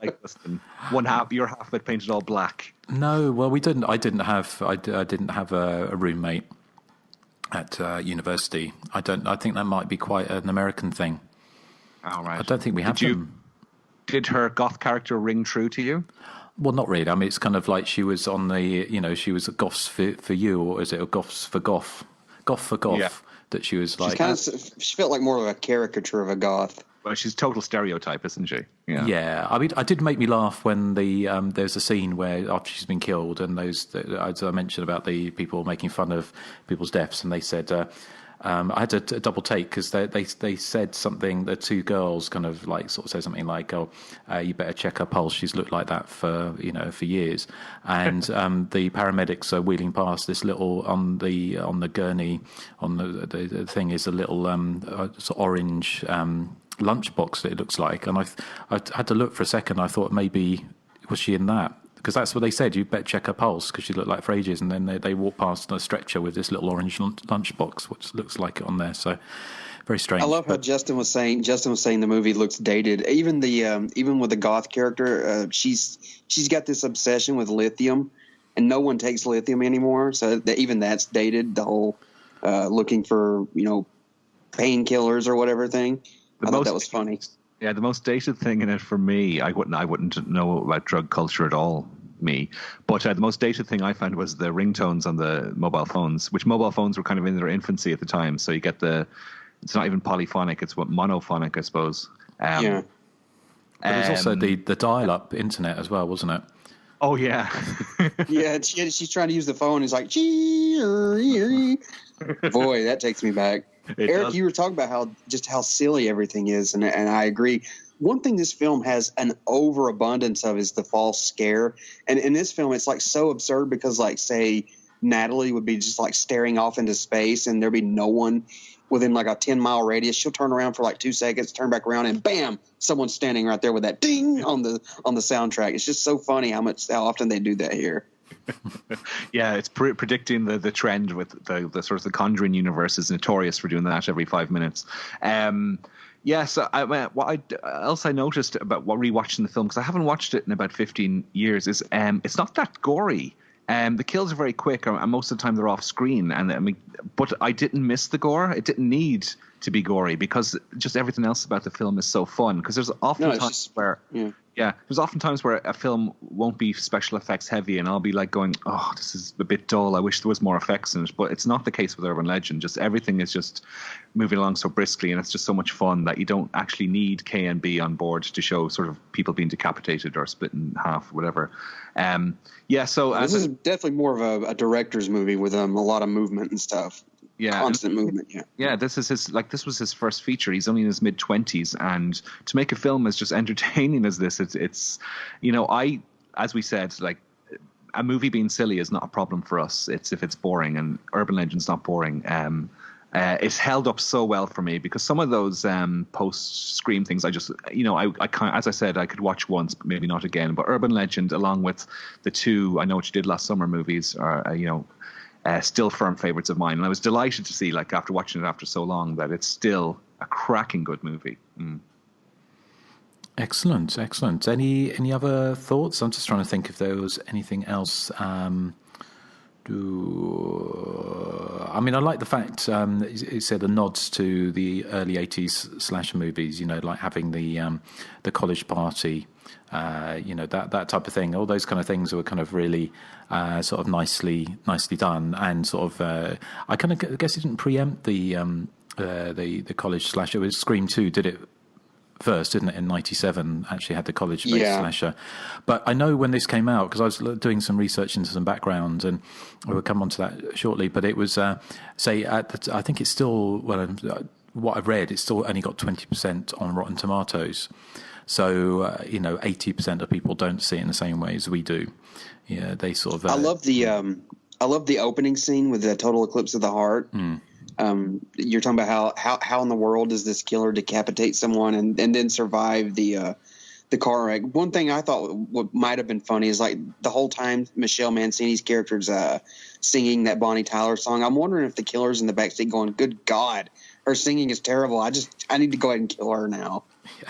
like, Justin? Your half of it painted all black. No, well, we didn't. I didn't have a roommate at university. I think that might be quite an American thing. All right. I don't think we have them. Did her goth character ring true to you? Well, not really. I mean, it's kind of like she was on the, she was a goths for you, or is it a goths for goth? Goth for goth. Yeah. That she was like. She felt like more of a caricature of a goth. Well, she's total stereotype, isn't she? Yeah. Yeah. I mean, it did make me laugh when there's a scene where after she's been killed, and as I mentioned about the people making fun of people's deaths, and they said. I had to double take because they said something. The two girls kind of like sort of said something like, "Oh, you better check her pulse. She's looked like that for years." And the paramedics are wheeling past this little on the gurney on the thing is a little sort of orange lunchbox that it looks like, and I had to look for a second. I thought maybe was she in that. because that's what they said. You better check her pulse because she looked like for ages. And then they walk past a stretcher with this little orange lunchbox, which looks like it on there. So very strange. I love how Justin was saying the movie looks dated. Even even with the goth character, she's got this obsession with lithium, and no one takes lithium anymore. So even that's dated. The whole looking for painkillers or whatever thing. I thought that was funny. Yeah, the most dated thing in it for me, I wouldn't know about drug culture at all, but the most dated thing I found was the ringtones on the mobile phones, which mobile phones were kind of in their infancy at the time. So you get it's not even polyphonic, it's monophonic, I suppose. Yeah. But it was also the dial-up internet as well, wasn't it? Oh, yeah. Yeah, she's trying to use the phone. It's like, boy, that takes me back. Eric, you were talking about how silly everything is, and I agree. One thing this film has an overabundance of is the false scare. And in this film, it's like so absurd because, like, say, Natalie would be just like staring off into space and there'd be no one within like a 10-mile radius. She'll turn around for like 2 seconds, turn back around, and bam, someone's standing right there with that ding on the soundtrack. It's just so funny how often they do that here. Yeah, it's predicting the trend with the sort of the Conjuring universe is notorious for doing that every 5 minutes. Yeah, so what else I noticed about rewatching the film, because I haven't watched it in about 15 years, is it's not that gory. The kills are very quick, and most of the time they're off screen. But I didn't miss the gore. It didn't need to be gory because just everything else about the film is so fun. Because there's often times where there's often times where a film won't be special effects heavy, and I'll be like going, "Oh, this is a bit dull. I wish there was more effects in it." But it's not the case with Urban Legend. Just everything is just moving along so briskly, and it's just so much fun that you don't actually need K and B on board to show sort of people being decapitated or split in half, whatever. So this is definitely more of a director's movie with a lot of movement and stuff. Yeah, constant movement. Yeah. This was his first feature. He's only in his mid-20s, and to make a film as just entertaining as this, it's as we said, like, a movie being silly is not a problem for us. It's if it's boring, and Urban Legend's not boring. It's held up so well for me because some of those post-Scream things, I just, I can't, as I said, I could watch once, but maybe not again. But Urban Legend, along with the two I Know What You Did Last Summer movies, are, still firm favorites of mine. And I was delighted to see, like, after watching it after so long, that it's still a cracking good movie. Excellent. Any other thoughts? I'm just trying to think if there was anything else. I like the fact it said the nods to the early 80s slasher movies, like having the college party, that type of thing. All those kind of things were kind of really sort of nicely done, and sort of I kind of guess it didn't preempt the college slasher. It was Scream 2 did it first, didn't it? In '97, actually had the college-based slasher. But I know when this came out, because I was doing some research into some background, and we'll come on to that shortly. But it was, I think it's still, what I've read, it's still only got 20% on Rotten Tomatoes. So 80% of people don't see it in the same way as we do. Yeah, they sort of. I love the opening scene with the total eclipse of the heart. You're talking about how in the world does this killer decapitate someone and then survive the car wreck? One thing I thought what might have been funny is, like, the whole time Michelle Mancini's character's singing that Bonnie Tyler song. I'm wondering if the killer's in the backseat going, "Good God, her singing is terrible. I need to go ahead and kill her now." Yeah.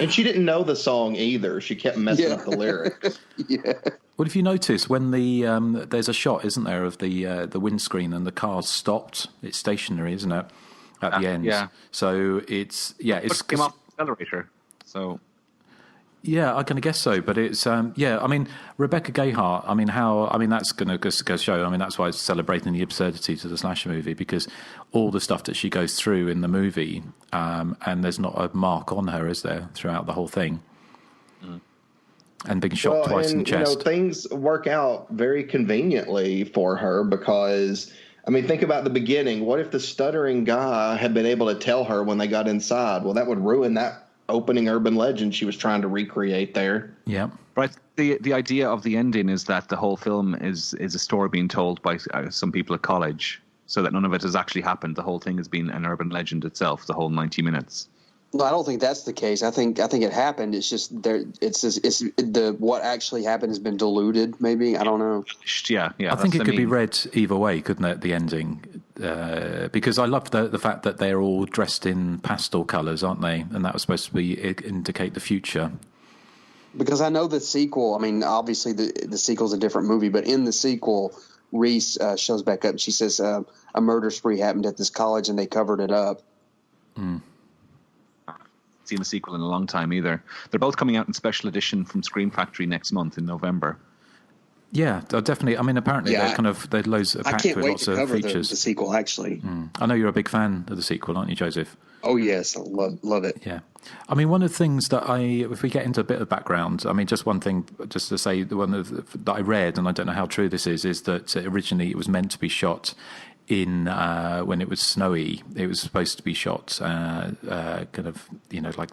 And she didn't know the song either. She kept messing up the lyrics. Yeah. What if you notice when there's a shot, isn't there, of the windscreen and the car's stopped? It's stationary, isn't it? At the end. Yeah. So it's came off the accelerator. So. Yeah, I can guess so, but it's Rebecca Gayheart. That's going to go show. That's why it's celebrating the absurdities of the slasher movie, because all the stuff that she goes through in the movie, and there's not a mark on her, is there, throughout the whole thing? And being shot twice in the chest. Things work out very conveniently for her because, think about the beginning. What if the stuttering guy had been able to tell her when they got inside? Well, that would ruin that opening Urban Legend she was trying to recreate there. Yeah. Right. The idea of the ending is that the whole film is a story being told by some people at college, so that none of it has actually happened. The whole thing has been an urban legend itself, the whole 90 minutes. No, I don't think that's the case. I think it happened. It's just there. What actually happened has been diluted. Maybe I don't know. Yeah. I think it could be read either way, couldn't it? The ending, because I love the fact that they're all dressed in pastel colours, aren't they? And that was supposed to indicate the future. Because I know the sequel. I mean, obviously the sequel's a different movie, but in the sequel, Reese shows back up. She says a murder spree happened at this college, and they covered it up. Mm. Seen a sequel in a long time either. They're both coming out in special edition from Screen Factory next month in November. Yeah, definitely. I mean, apparently they're loads packed with lots of features. The sequel, actually. I know you're a big fan of the sequel, aren't you, Joseph? Oh yes, I love it. Yeah, I mean, one of the things that if we get into a bit of background, I mean, just one thing, just to say, the one that I read, and I don't know how true this is that originally it was meant to be shot in when it was snowy. It was supposed to be shot kind of, like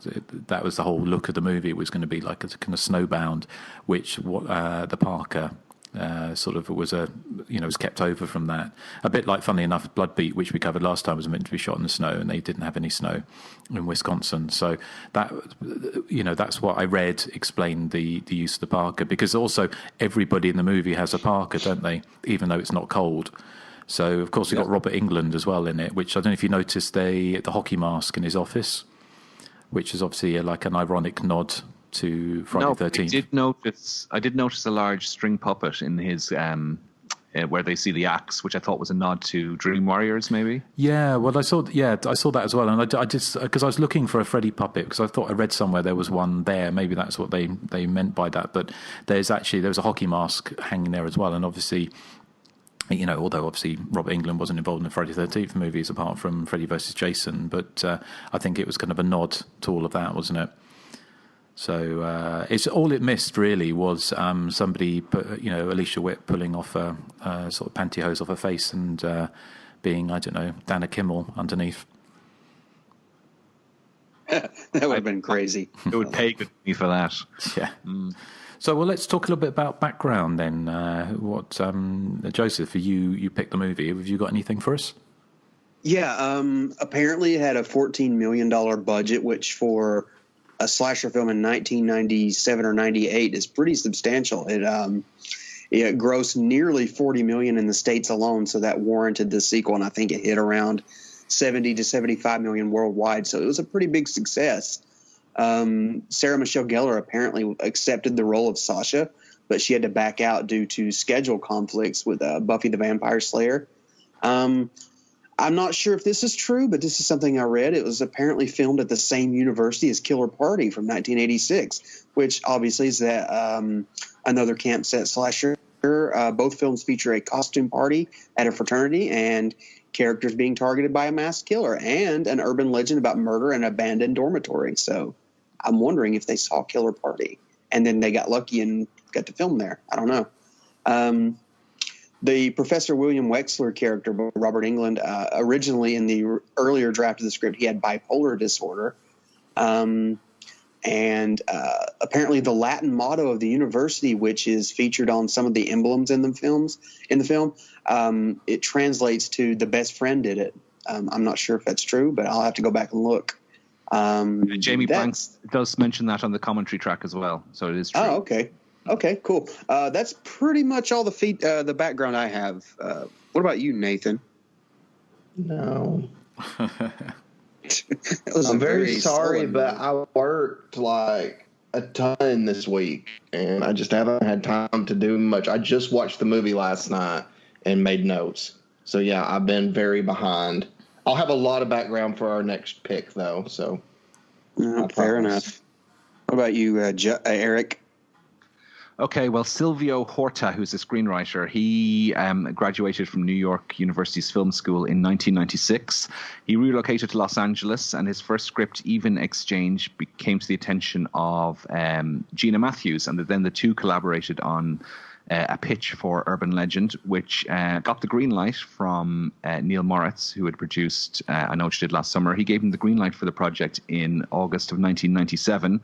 that was the whole look of the movie. It was going to be like a kind of snowbound, which the Parker sort of was was kept over from that. A bit like, funnily enough, Bloodbeat, which we covered last time, was meant to be shot in the snow, and they didn't have any snow in Wisconsin. So that that's what I read explained the use of the Parker, because also everybody in the movie has a Parker, don't they? Even though it's not cold. So, of course, we've got Robert Englund as well in it, which I don't know if you noticed the hockey mask in his office, which is obviously like an ironic nod to Friday the 13th. I did notice a large string puppet in his where they see the axe, which I thought was a nod to Dream Warriors, maybe. Yeah, well, I saw that as well, and I just because I was looking for a Freddy puppet, because I thought I read somewhere there was one there. Maybe that's what they meant by that. But there was a hockey mask hanging there as well, and obviously, although obviously Robert Englund wasn't involved in the Friday the 13th movies apart from Freddy vs. Jason, but I think it was kind of a nod to all of that, wasn't it? So it's all it missed really was somebody, Alicia Witt pulling off a sort of pantyhose off her face and being, I don't know, Dana Kimmel underneath. That would have been crazy. It would pay good money for that. Yeah. So, well, let's talk a little bit about background then. Joseph, you picked the movie. Have you got anything for us? Yeah, apparently it had a $14 million budget, which for a slasher film in 1997 or 98 is pretty substantial. It grossed nearly $40 million in the States alone, so that warranted the sequel, and I think it hit around 70 to 75 million worldwide, so it was a pretty big success. Sarah Michelle Gellar apparently accepted the role of Sasha, but she had to back out due to schedule conflicts with Buffy the Vampire Slayer. I'm not sure if this is true, but this is something I read. It was apparently filmed at the same university as Killer Party from 1986, which obviously is another camp set slasher. Both films feature a costume party at a fraternity and characters being targeted by a masked killer and an urban legend about murder in an abandoned dormitory. So I'm wondering if they saw Killer Party and then they got lucky and got to film there. I don't know. The Professor William Wexler character, Robert Englund, originally in the earlier draft of the script, he had bipolar disorder. And apparently the Latin motto of the university, which is featured on some of the emblems in the film, it translates to "the best friend did it." I'm not sure if that's true, but I'll have to go back and look. Jamie Blanks does mention that on the commentary track as well, so it is true. Oh, okay. Okay, cool. That's pretty much all the background I have. What about you, Nathan? No. I'm very sorry, but I worked like a ton this week, and I just haven't had time to do much. I just watched the movie last night and made notes. So, yeah, I've been very behind. I'll have a lot of background for our next pick, though. So, fair enough. What about you, Erik? Okay, well, Silvio Horta, who's a screenwriter, he graduated from New York University's film school in 1996. He relocated to Los Angeles, and his first script, Even Exchange, came to the attention of Gina Matthews, and then the two collaborated on a pitch for Urban Legend, which got the green light from Neil Moritz, who had produced I Know What You Did Last Summer. He gave him the green light for the project in August of 1997.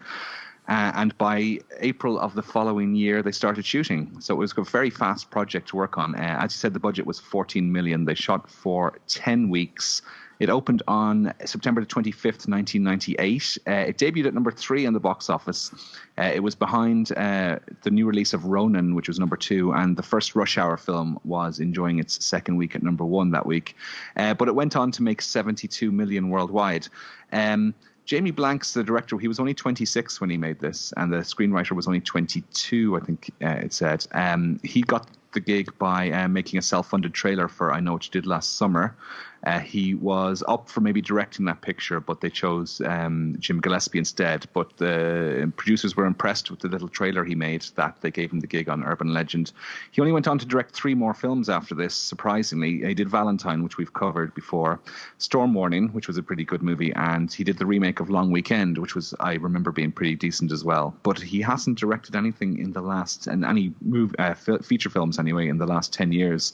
And by April of the following year, they started shooting. So it was a very fast project to work on. As you said, the budget was $14 million. They shot for 10 weeks It opened on September the 25th, 1998. It debuted at number 3 on the box office. It was behind the new release of Ronin, which was number 2, and the first Rush Hour film was enjoying its second week at number 1 that week. But it went on to make 72 million worldwide. Jamie Blanks, the director, he was only 26 when he made this, and the screenwriter was only 22, I think it said. He got the gig by making a self-funded trailer for I Know What You Did Last Summer. He was up for maybe directing that picture, but they chose Jim Gillespie instead. But the producers were impressed with the little trailer he made that they gave him the gig on Urban Legend. He only went on to direct 3 more films after this, surprisingly. He did Valentine, which we've covered before, Storm Warning, which was a pretty good movie, and he did the remake of Long Weekend, which was, I remember, being pretty decent as well. But he hasn't directed anything in the last, and any feature films anyway, in the last 10 years.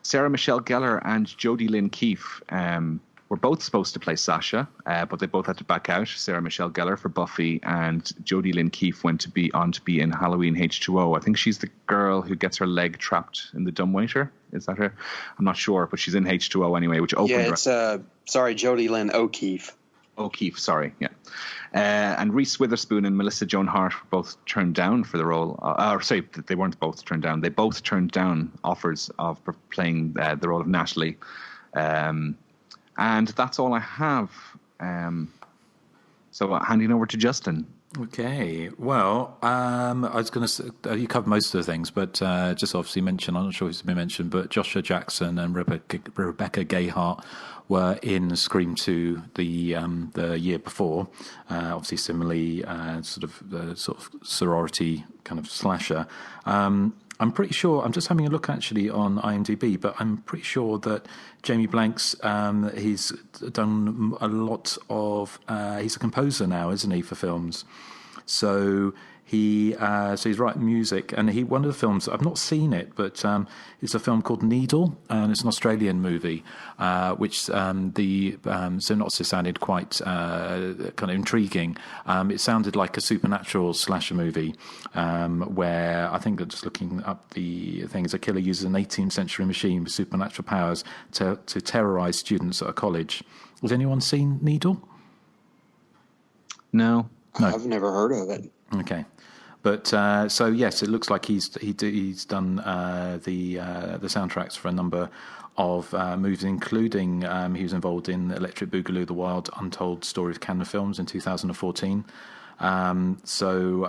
Sarah Michelle Gellar and Jodie Lynn Keefe were both supposed to play Sasha, but they both had to back out. Sarah Michelle Gellar for Buffy, and Jodie Lynn Keefe went to be in Halloween H2O. I think she's the girl who gets her leg trapped in the dumbwaiter. Is that her? I'm not sure, but she's in H2O anyway, which opened. Yeah, it's Jodie Lynn O'Keefe. O'Keefe, sorry, yeah. And Reese Witherspoon and Melissa Joan Hart were both turned down for the role. They weren't both turned down. They both turned down offers of playing the role of Natalie. And that's all I have. So handing over to Justin. Okay. Well, I was going to say, you covered most of the things, but just obviously mention, I'm not sure who's been mentioned, but Joshua Jackson and Rebecca Gayheart were in Scream 2 the year before. Obviously, similarly, sort of sorority kind of slasher. I'm pretty sure, I'm just having a look actually on IMDb, but I'm pretty sure that Jamie Blanks, he's done a lot of, he's a composer now, isn't he, for films? So he's writing music, and one of the films, I've not seen it, but it's a film called Needle, and it's an Australian movie, which the synopsis sounded quite kind of intriguing. It sounded like a supernatural slasher movie, where I think that just looking up the things, a killer uses an 18th century machine with supernatural powers to terrorize students at a college. Has anyone seen Needle? No. I've never heard of it. Okay. But so yes, it looks like he's done the soundtracks for a number of movies, including he was involved in Electric Boogaloo: The Wild Untold Story of Canada Films in 2014. So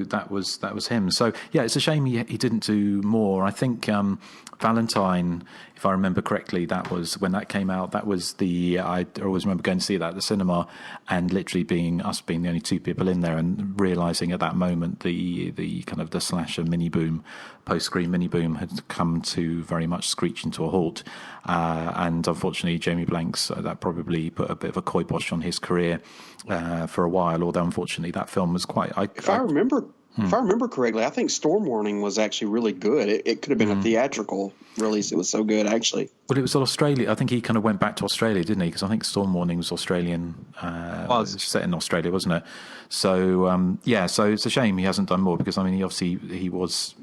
that was him. So yeah, it's a shame he didn't do more. I think Valentine, if I remember correctly, that was when that came out. That was I always remember going to see that at the cinema and literally being the only 2 people in there, and realizing at that moment the kind of the slasher mini boom, post-Scream mini boom had come to very much screeching to a halt. And unfortunately, Jamie Blanks, that probably put a bit of a kibosh on his career for a while. Although unfortunately, that film was quite. If I remember correctly, I think Storm Warning was actually really good. It could have been a theatrical release. It was so good, actually. Well, it was Australia. I think he kind of went back to Australia, didn't he? Because I think Storm Warning was Australian. Was set in Australia, wasn't it? So so it's a shame he hasn't done more, because I mean, he was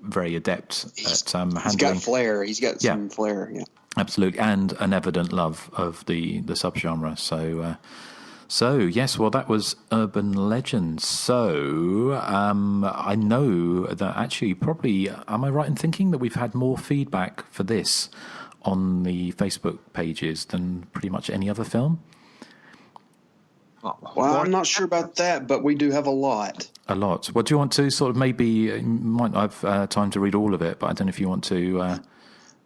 very adept at handling. He's got flair. He's got some flair. Yeah, absolutely, and an evident love of the subgenre. So yes, well, that was Urban Legends. So I know that actually, probably, am I right in thinking that we've had more feedback for this on the Facebook pages than pretty much any other film? Well, I'm not sure about that, but we do have a lot. A lot. Well, do you want to sort of you might not have time to read all of it, but I don't know if you want to...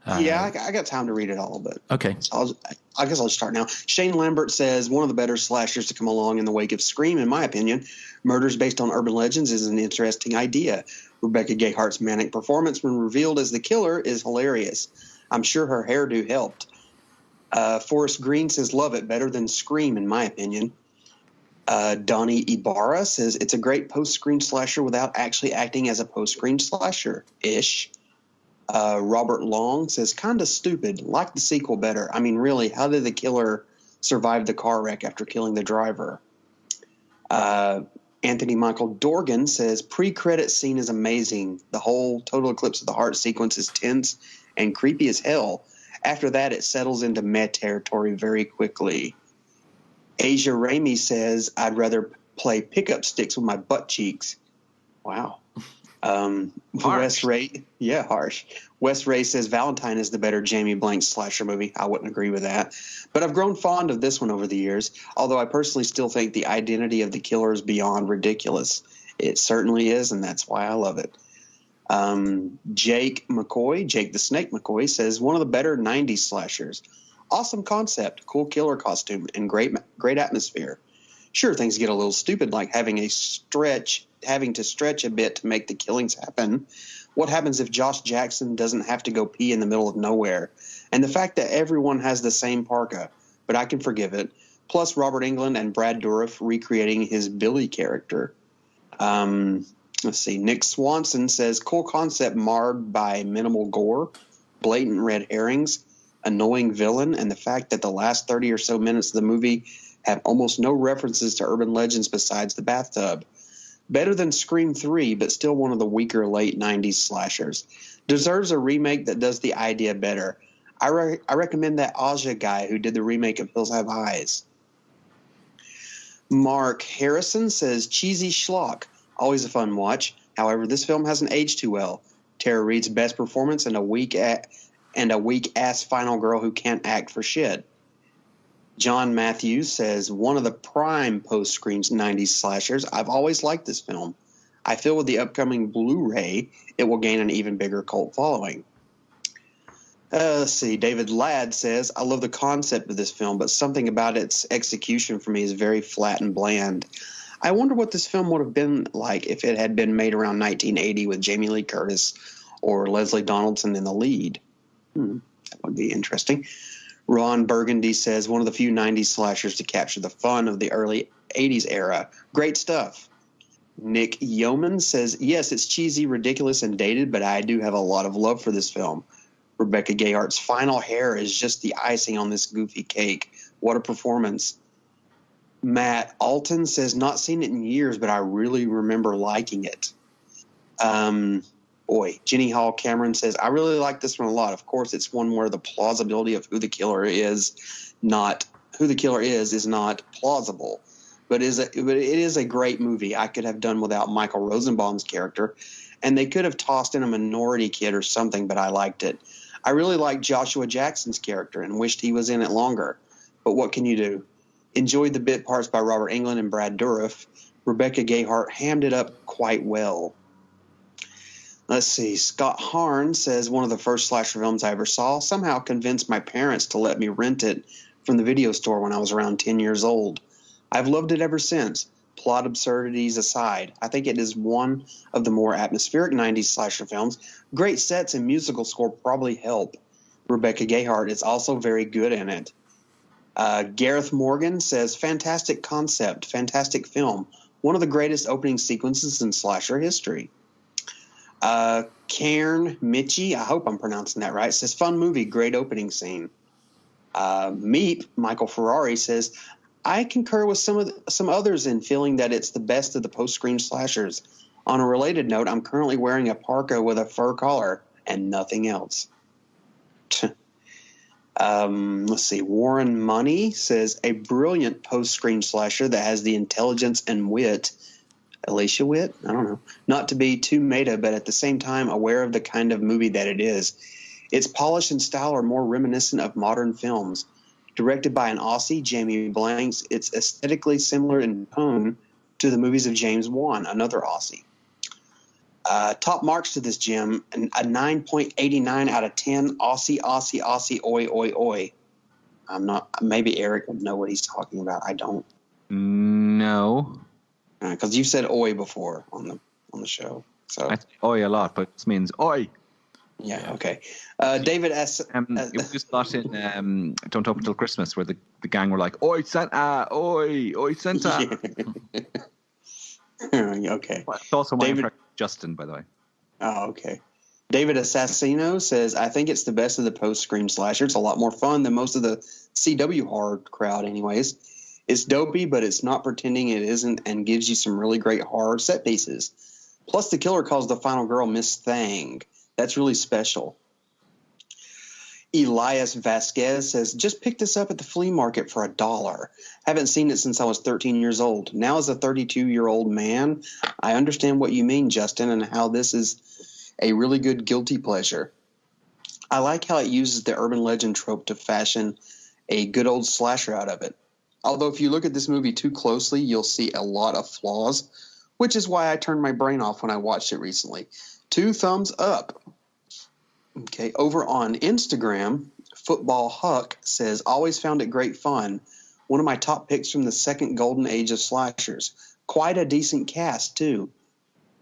I got time to read it all, but okay. So I guess I'll start now. Shane Lambert says, one of the better slashers to come along in the wake of Scream, in my opinion. Murders based on urban legends is an interesting idea. Rebecca Gayheart's manic performance when revealed as the killer is hilarious. I'm sure her hairdo helped. Forrest Green says, love it, better than Scream, in my opinion. Donnie Ibarra says, it's a great post-screen slasher without actually acting as a post-screen slasher-ish. Robert Long says, kind of stupid. Like the sequel better. I mean, really, how did the killer survive the car wreck after killing the driver? Anthony Michael Dorgan says, pre-credit scene is amazing. The whole Total Eclipse of the Heart sequence is tense and creepy as hell. After that, it settles into meh territory very quickly. Asia Ramey says, I'd rather play pickup sticks with my butt cheeks. Wow. Wes Ray, harsh. Wes Ray says Valentine is the better Jamie Blank slasher movie. I wouldn't agree with that. But I've grown fond of this one over the years, although I personally still think the identity of the killer is beyond ridiculous. It certainly is, and that's why I love it. Jake the Snake McCoy, says one of the better 90s slashers. Awesome concept, cool killer costume, and great atmosphere. Sure, things get a little stupid, like having to stretch a bit to make the killings happen. What happens if Josh Jackson doesn't have to go pee in the middle of nowhere? And the fact that everyone has the same parka, but I can forgive it. Plus Robert Englund and Brad Dourif recreating his Billy character. Let's see. Nick Swanson says, cool concept marred by minimal gore, blatant red herrings, annoying villain, and the fact that the last 30 or so minutes of the movie have almost no references to urban legends besides the bathtub. Better than Scream 3, but still one of the weaker late 90s slashers. Deserves a remake that does the idea better. I recommend that Aja guy who did the remake of Hills Have Eyes. Mark Harrison says, cheesy schlock. Always a fun watch. However, this film hasn't aged too well. Tara Reid's best performance and a weak-ass final girl who can't act for shit. John Matthews says, one of the prime post-Scream 90s slashers. I've always liked this film. I feel with the upcoming Blu-ray, it will gain an even bigger cult following. Let's see. David Ladd says, I love the concept of this film, but something about its execution for me is very flat and bland. I wonder what this film would have been like if it had been made around 1980 with Jamie Lee Curtis or Leslie Donaldson in the lead. That would be interesting. Ron Burgundy says, one of the few 90s slashers to capture the fun of the early 80s era. Great stuff. Nick Yeoman says, yes, it's cheesy, ridiculous, and dated, but I do have a lot of love for this film. Rebecca Gayhart's final hair is just the icing on this goofy cake. What a performance. Matt Alton says, not seen it in years, but I really remember liking it. Jenny Hall Cameron says, I really like this one a lot. Of course, it's one where the plausibility of who the killer is not plausible. But it is a great movie. I could have done without Michael Rosenbaum's character, and they could have tossed in a minority kid or something, but I liked it. I really liked Joshua Jackson's character and wished he was in it longer. But what can you do? Enjoyed the bit parts by Robert Englund and Brad Dourif. Rebecca Gayhart hammed it up quite well. Let's see. Scott Harn says, one of the first slasher films I ever saw. Somehow convinced my parents to let me rent it from the video store when I was around 10 years old. I've loved it ever since. Plot absurdities aside, I think it is one of the more atmospheric 90s slasher films. Great sets and musical score probably help. Rebecca Gayhart is also very good in it. Gareth Morgan says, fantastic concept, fantastic film. One of the greatest opening sequences in slasher history. Cairn Mitchie, I hope I'm pronouncing that right, says, fun movie, great opening scene. Meep, Michael Ferrari, says, I concur with some others in feeling that it's the best of the post-Scream slashers. On a related note, I'm currently wearing a parka with a fur collar and nothing else. Let's see. Warren Money says, a brilliant post-Scream slasher that has the intelligence and wit. Alicia Witt? I don't know. Not to be too meta, but at the same time aware of the kind of movie that it is. Its polish and style are more reminiscent of modern films. Directed by an Aussie, Jamie Blanks, it's aesthetically similar in tone to the movies of James Wan, another Aussie. Top marks to this gem, a 9.89 out of 10. Aussie, oi, oi, oi. I'm not. Maybe Eric would know what he's talking about. I don't. No. Because you said oi before on the show. So I say oi a lot, but this means oi. Yeah. Okay. David S. It was got in Don't Open Till Christmas, where the gang were like, "Oi Santa, oi Santa." Okay. It's also my impression of Justin, by the way. Oh, okay. David Assassino says, I think it's the best of the post-Scream slasher. It's a lot more fun than most of the CW horror crowd anyways. It's dopey, but it's not pretending it isn't, and gives you some really great horror set pieces. Plus, the killer calls the final girl Miss Thang. That's really special. Elias Vasquez says, just picked this up at the flea market for $1. Haven't seen it since I was 13 years old. Now as a 32-year-old man, I understand what you mean, Justin, and how this is a really good guilty pleasure. I like how it uses the urban legend trope to fashion a good old slasher out of it. Although if you look at this movie too closely, you'll see a lot of flaws, which is why I turned my brain off when I watched it recently. 2 thumbs up. Okay, over on Instagram, Football Huck says, always found it great fun. One of my top picks from the second golden age of slashers. Quite a decent cast, too.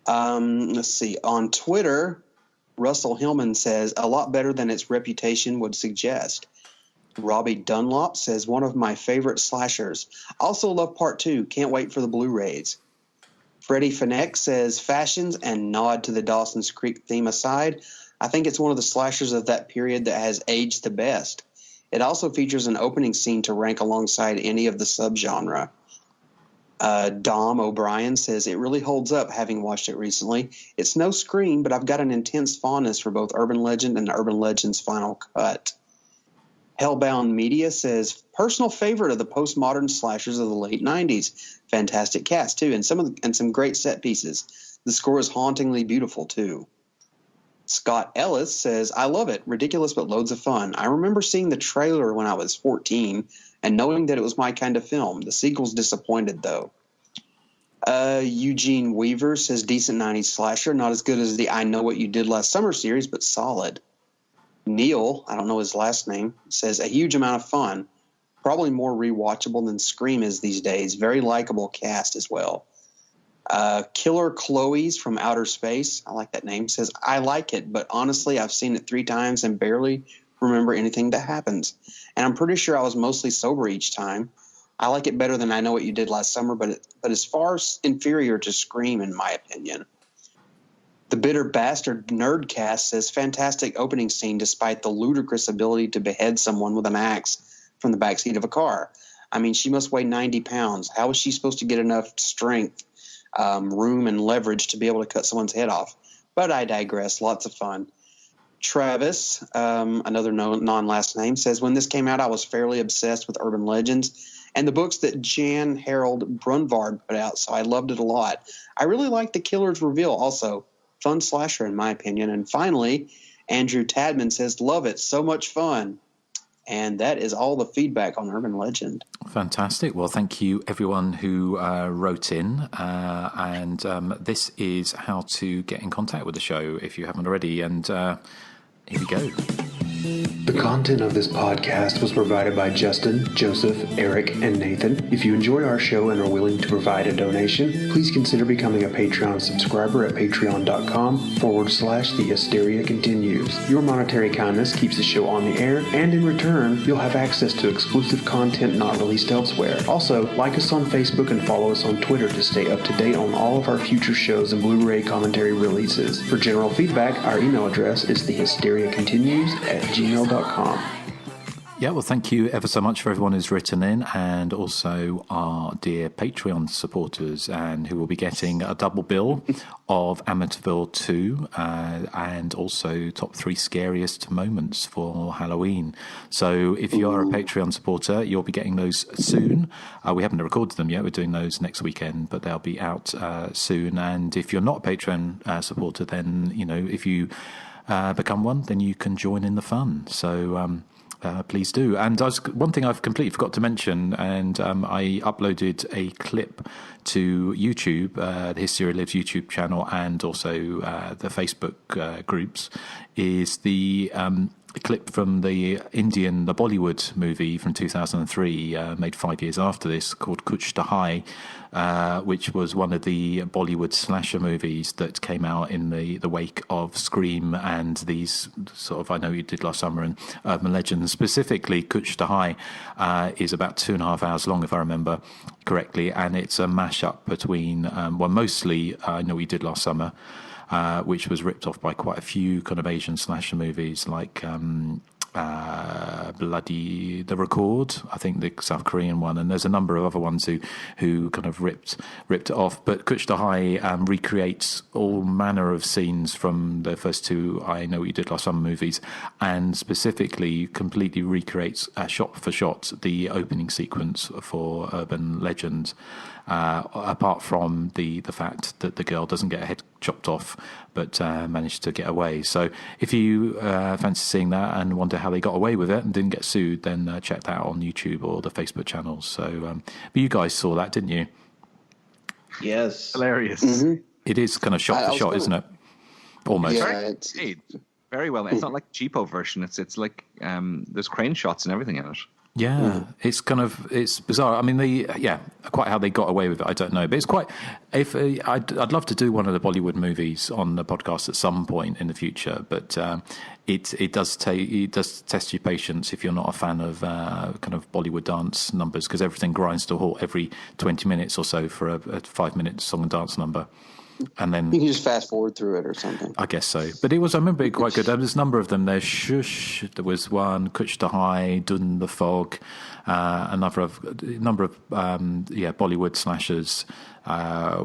Let's see. On Twitter, Russell Hillman says, a lot better than its reputation would suggest. Robbie Dunlop says, one of my favorite slashers. Also love part 2. Can't wait for the Blu-rays. Freddie Finneck says, fashions and nod to the Dawson's Creek theme aside, I think it's one of the slashers of that period that has aged the best. It also features an opening scene to rank alongside any of the subgenre. Dom O'Brien says, it really holds up having watched it recently. It's no Scream, but I've got an intense fondness for both Urban Legend and Urban Legend's Final Cut. Hellbound Media says, personal favorite of the postmodern slashers of the late 90s. Fantastic cast, too, and some great set pieces. The score is hauntingly beautiful, too. Scott Ellis says, I love it. Ridiculous, but loads of fun. I remember seeing the trailer when I was 14 and knowing that it was my kind of film. The sequel's disappointed, though. Eugene Weaver says, decent 90s slasher. Not as good as the I Know What You Did Last Summer series, but solid. Neil, I don't know his last name, says, a huge amount of fun. Probably more rewatchable than Scream is these days. Very likable cast as well. Killer Chloe's from Outer Space, I like that name, says, I like it, but honestly, I've seen it 3 times and barely remember anything that happens. And I'm pretty sure I was mostly sober each time. I like it better than I Know What You Did Last Summer, but it's far inferior to Scream, in my opinion. The Bitter Bastard Nerdcast says, fantastic opening scene despite the ludicrous ability to behead someone with an axe from the backseat of a car. I mean, she must weigh 90 pounds. How is she supposed to get enough strength, room, and leverage to be able to cut someone's head off? But I digress. Lots of fun. Travis, another non-last name, says, when this came out, I was fairly obsessed with urban legends and the books that Jan Harold Brunvard put out, so I loved it a lot. I really liked the killer's reveal also. Fun slasher, in my opinion. And finally, Andrew Tadman says, love it. So much fun. And that is all the feedback on Urban Legend. Fantastic. Well, thank you, everyone who wrote in. And this is how to get in contact with the show if you haven't already. And here we go. The content of this podcast was provided by Justin, Joseph, Eric, and Nathan. If you enjoy our show and are willing to provide a donation, please consider becoming a Patreon subscriber at patreon.com/The Hysteria Continues. Your monetary kindness keeps the show on the air, and in return, you'll have access to exclusive content not released elsewhere. Also, like us on Facebook and follow us on Twitter to stay up to date on all of our future shows and Blu-ray commentary releases. For general feedback, our email address is thehysteriacontinues@gmail.com. Yeah, well, thank you ever so much for everyone who's written in, and also our dear Patreon supporters, and who will be getting a double bill of Amityville 2 and also top 3 scariest moments for Halloween. So if you are a Patreon supporter, you'll be getting those soon. We haven't recorded them yet. We're doing those next weekend, but they'll be out soon. And if you're not a Patreon supporter, then, you know, if you become one, then you can join in the fun. So please do. And one thing I've completely forgot to mention, and I uploaded a clip to YouTube, the Hysteria Lives YouTube channel, and also the Facebook groups, is the clip from the Bollywood movie from 2003, made 5 years after this, called Kuch to Hai, which was one of the Bollywood slasher movies that came out in the wake of Scream and these sort of I Know You Did Last Summer and Urban Legends. Specifically, Kuch to Hai is about 2.5 hours long, if I remember correctly, and it's a mashup between, mostly I Know What You Did Last Summer, which was ripped off by quite a few kind of Asian slasher movies like The Record, I think the South Korean one, and there's a number of other ones who kind of ripped it off. But Kuch to High recreates all manner of scenes from the first two I Know What You Did Last Summer movies, and specifically completely recreates shot for shot the opening sequence for Urban Legend. Apart from the fact that the girl doesn't get her head chopped off, but managed to get away. So if you fancy seeing that and wonder how they got away with it and didn't get sued, then check that out on YouTube or the Facebook channels. So, but you guys saw that, didn't you? Yes. Hilarious. Mm-hmm. It is kind of shot for shot, isn't it? Almost. Yeah, it's very well. It's not like a cheapo version. It's like there's crane shots and everything in it. Yeah, it's bizarre. I mean, quite how they got away with it, I don't know. But it's quite. I'd love to do one of the Bollywood movies on the podcast at some point in the future. But it does test your patience if you're not a fan of kind of Bollywood dance numbers, because everything grinds to a halt every 20 minutes or so for a 5-minute song and dance number. And then you can just fast forward through it or something. I guess so. But I remember it quite good. There's a number of them. There's Shush. There was one, Kuch to High, Dun the Fog, a number of Bollywood slashers,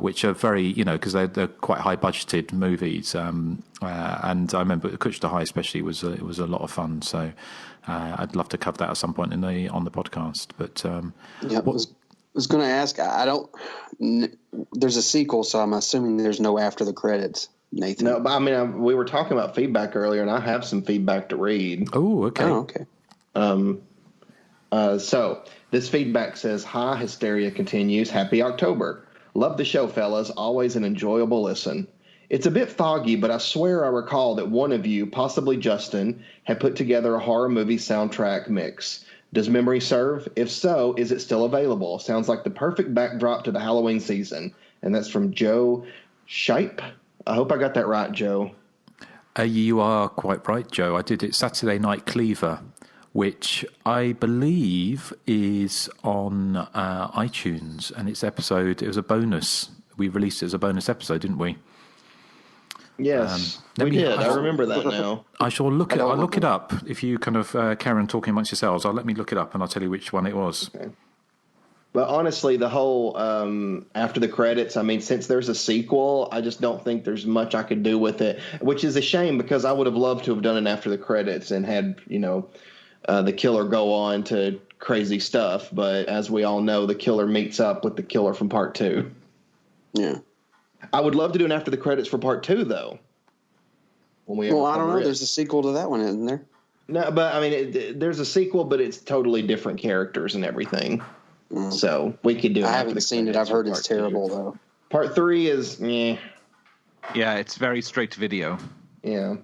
which are very, because they're quite high budgeted movies. And I remember Kuch to High especially was a lot of fun. So I'd love to cover that at some point on the podcast. But I was going to ask, there's a sequel, so I'm assuming there's no after the credits, Nathan. No, but I mean, we were talking about feedback earlier, and I have some feedback to read. Oh, okay. So this feedback says, "Hi, Hysteria continues. Happy October. Love the show, fellas. Always an enjoyable listen. It's a bit foggy, but I swear I recall that one of you, possibly Justin, had put together a horror movie soundtrack mix. Does memory serve? If so, is it still available? Sounds like the perfect backdrop to the Halloween season." And that's from Joe Shipe. I hope I got that right, Joe. You are quite right, Joe. I did it Saturday Night Cleaver, which I believe is on iTunes, and it was a bonus. We released it as a bonus episode, didn't we? Yes, we did. I remember that now. I shall look it up. If you kind of carry on talking amongst yourselves, let me look it up and I'll tell you which one it was. Okay. But honestly, the whole after the credits, I mean, since there's a sequel, I just don't think there's much I could do with it, which is a shame because I would have loved to have done it after the credits and had, the killer go on to crazy stuff. But as we all know, the killer meets up with the killer from part 2. Yeah. I would love to do an after the credits for part 2, though. I don't know. There's a sequel to that one, isn't there? No, but I mean, there's a sequel, but it's totally different characters and everything. So we could do it. I haven't seen it. I've heard it's terrible, though. Part 3 is, Yeah, it's very straight to video. Yeah.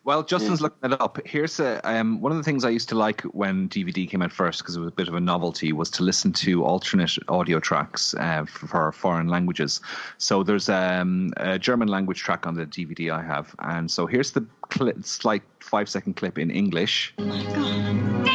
Well, Justin's looking it up. Here's one of the things I used to like when DVD came out first, because it was a bit of a novelty, was to listen to alternate audio tracks for foreign languages. So there's a German language track on the DVD I have. And so here's the slight 5-second clip in English. Oh my God.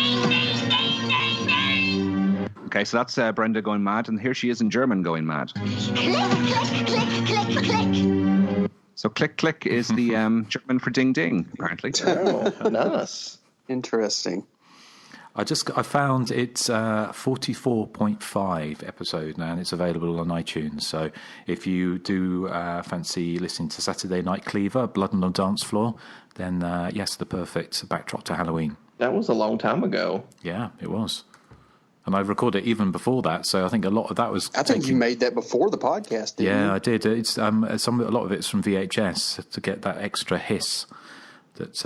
Okay, so that's Brenda going mad. And here she is in German going mad. Click, click, click, click, click. So click, click is the German for ding, ding, apparently. Oh, nice. Interesting. I found it's 44.5 episode now, and it's available on iTunes. So if you do fancy listening to Saturday Night Cleaver, Blood on the Dance Floor, then yes, the perfect backdrop to Halloween. That was a long time ago. Yeah, it was. And I recorded it even before that, so I think a lot of that was. I think you made that before the podcast, didn't you? I did. It's a lot of it's from VHS to get that extra hiss. That.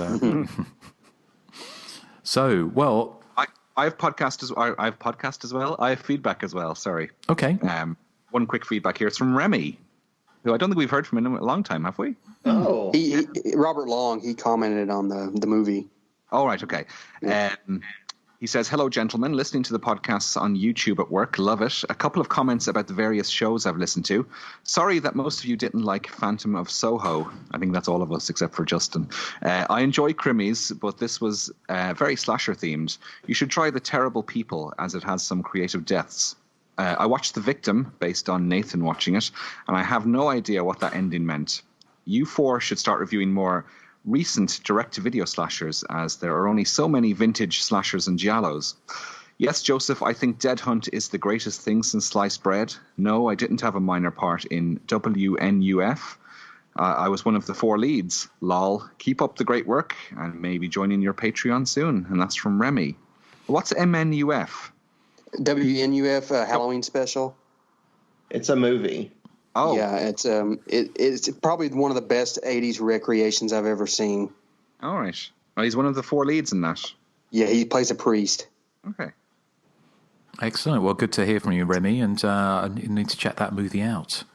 So well, I have podcast as well. I have feedback as well. Sorry. Okay. One quick feedback here. It's from Remy, who I don't think we've heard from in a long time, have we? Oh. Robert Long. He commented on the movie. All right. Okay. Yeah. He says, "Hello, gentlemen. Listening to the podcasts on YouTube at work. Love it. A couple of comments about the various shows I've listened to. Sorry that most of you didn't like Phantom of Soho. I think that's all of us except for Justin. I enjoy Crimies, but this was very slasher themed. You should try The Terrible People, as it has some creative deaths. I watched The Victim, based on Nathan watching it, and I have no idea what that ending meant. You four should start reviewing more recent direct-to-video slashers, as there are only so many vintage slashers and giallos. Yes, Joseph, I think Dead Hunt is the greatest thing since sliced bread. No, I didn't have a minor part in WNUF. I was one of the 4 leads. Lol. Keep up the great work and maybe join in your Patreon soon. And that's from Remy. What's MNUF? WNUF Halloween special. It's a movie. Oh. Yeah, it's probably one of the best 80s recreations I've ever seen. All right. Well, he's one of the 4 leads in that. Yeah, he plays a priest. Okay. Excellent. Well, good to hear from you, Remy, and you need to check that movie out.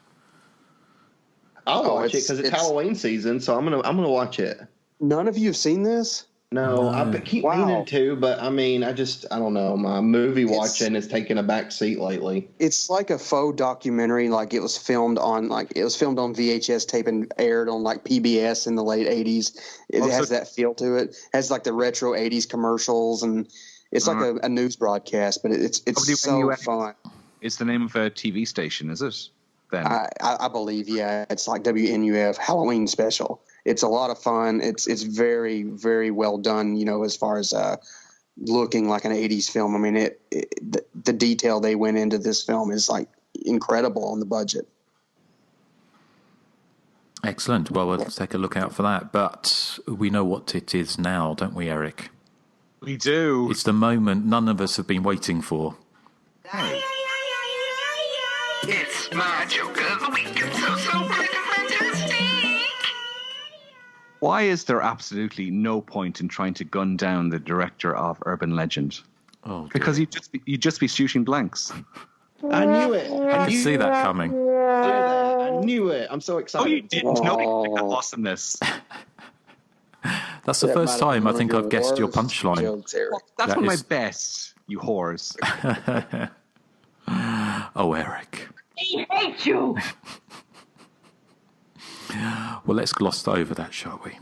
I'll watch it because it's Halloween season, so I'm gonna watch it. None of you have seen this? No, I keep meaning to, but I mean, I don't know. My movie watching is taking a back seat lately. It's like a faux documentary. Like it was filmed on VHS tape and aired on like PBS in the late 80s. It has that feel to it. It has like the retro 80s commercials, and it's like a news broadcast, but it's so fun. It's the name of a TV station, is it? Then I believe, yeah. It's like WNUF Halloween special. It's a lot of fun. It's very, very well done, as far as looking like an 80s film. I mean, the detail they went into this film is like incredible on the budget. Excellent. Well, we'll take a look out for that. But we know what it is now, don't we, Eric? We do. It's the moment none of us have been waiting for. It's my joke of the week. It's so bright and fantastic. Why is there absolutely no point in trying to gun down the director of Urban Legend? Oh, because you'd just be shooting blanks. I knew it. I could see that coming. I knew it. I'm so excited. Oh, you didn't? Nobody picked up awesomeness. That's the first time I think I've guessed your punchline. Well, that's one of my best, you whores. Oh, Eric. He hates you. Well, let's gloss over that, shall we?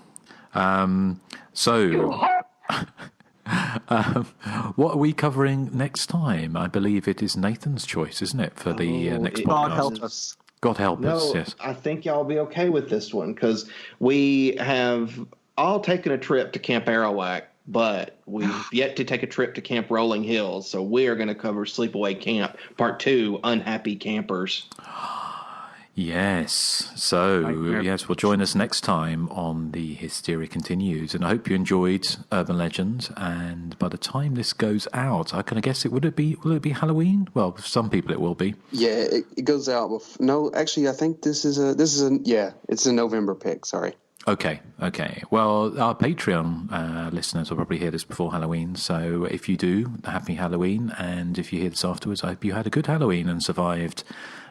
What are we covering next time? I believe it is Nathan's choice, isn't it, for the next podcast? God help us. God help us, yes. I think y'all will be okay with this one because we have all taken a trip to Camp Arawak, but we've yet to take a trip to Camp Rolling Hills. So we are going to cover Sleepaway Camp Part 2, Unhappy Campers. Yes. So, yes, well, join us next time on the Hysteria Continues. And I hope you enjoyed Urban Legends. And by the time this goes out, I kind of guess will it be Halloween? Well, for some people it will be. Yeah, it goes out. No, actually, I think it's a November pick. Sorry. Okay. Well, our Patreon listeners will probably hear this before Halloween. So if you do, happy Halloween. And if you hear this afterwards, I hope you had a good Halloween and survived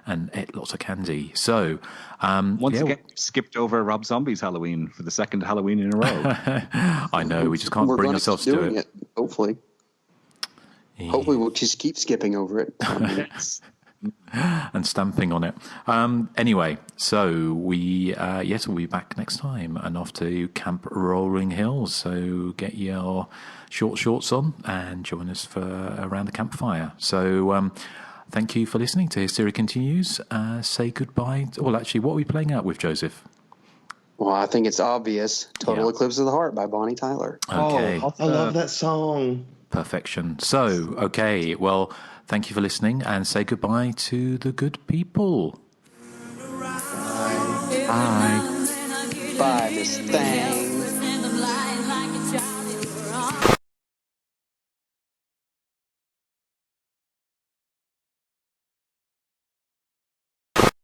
and ate lots of candy. So once again, skipped over Rob Zombie's Halloween for the second Halloween in a row. I know, we just can't bring ourselves to it. Hopefully. Yeah. Hopefully we'll just keep skipping over it. And stamping on it. Anyway, so we'll be back next time and off to Camp Rolling Hills. So get your shorts on and join us for around the campfire. So thank you for listening to Hysteria Continues. Say goodbye. Well, actually, what are we playing out with, Joseph? Well, I think it's obvious. Total Eclipse of the Heart by Bonnie Tyler. Okay. I love that song. Perfection. So, okay, well, thank you for listening and say goodbye to the good people. Bye. Bye, this thing.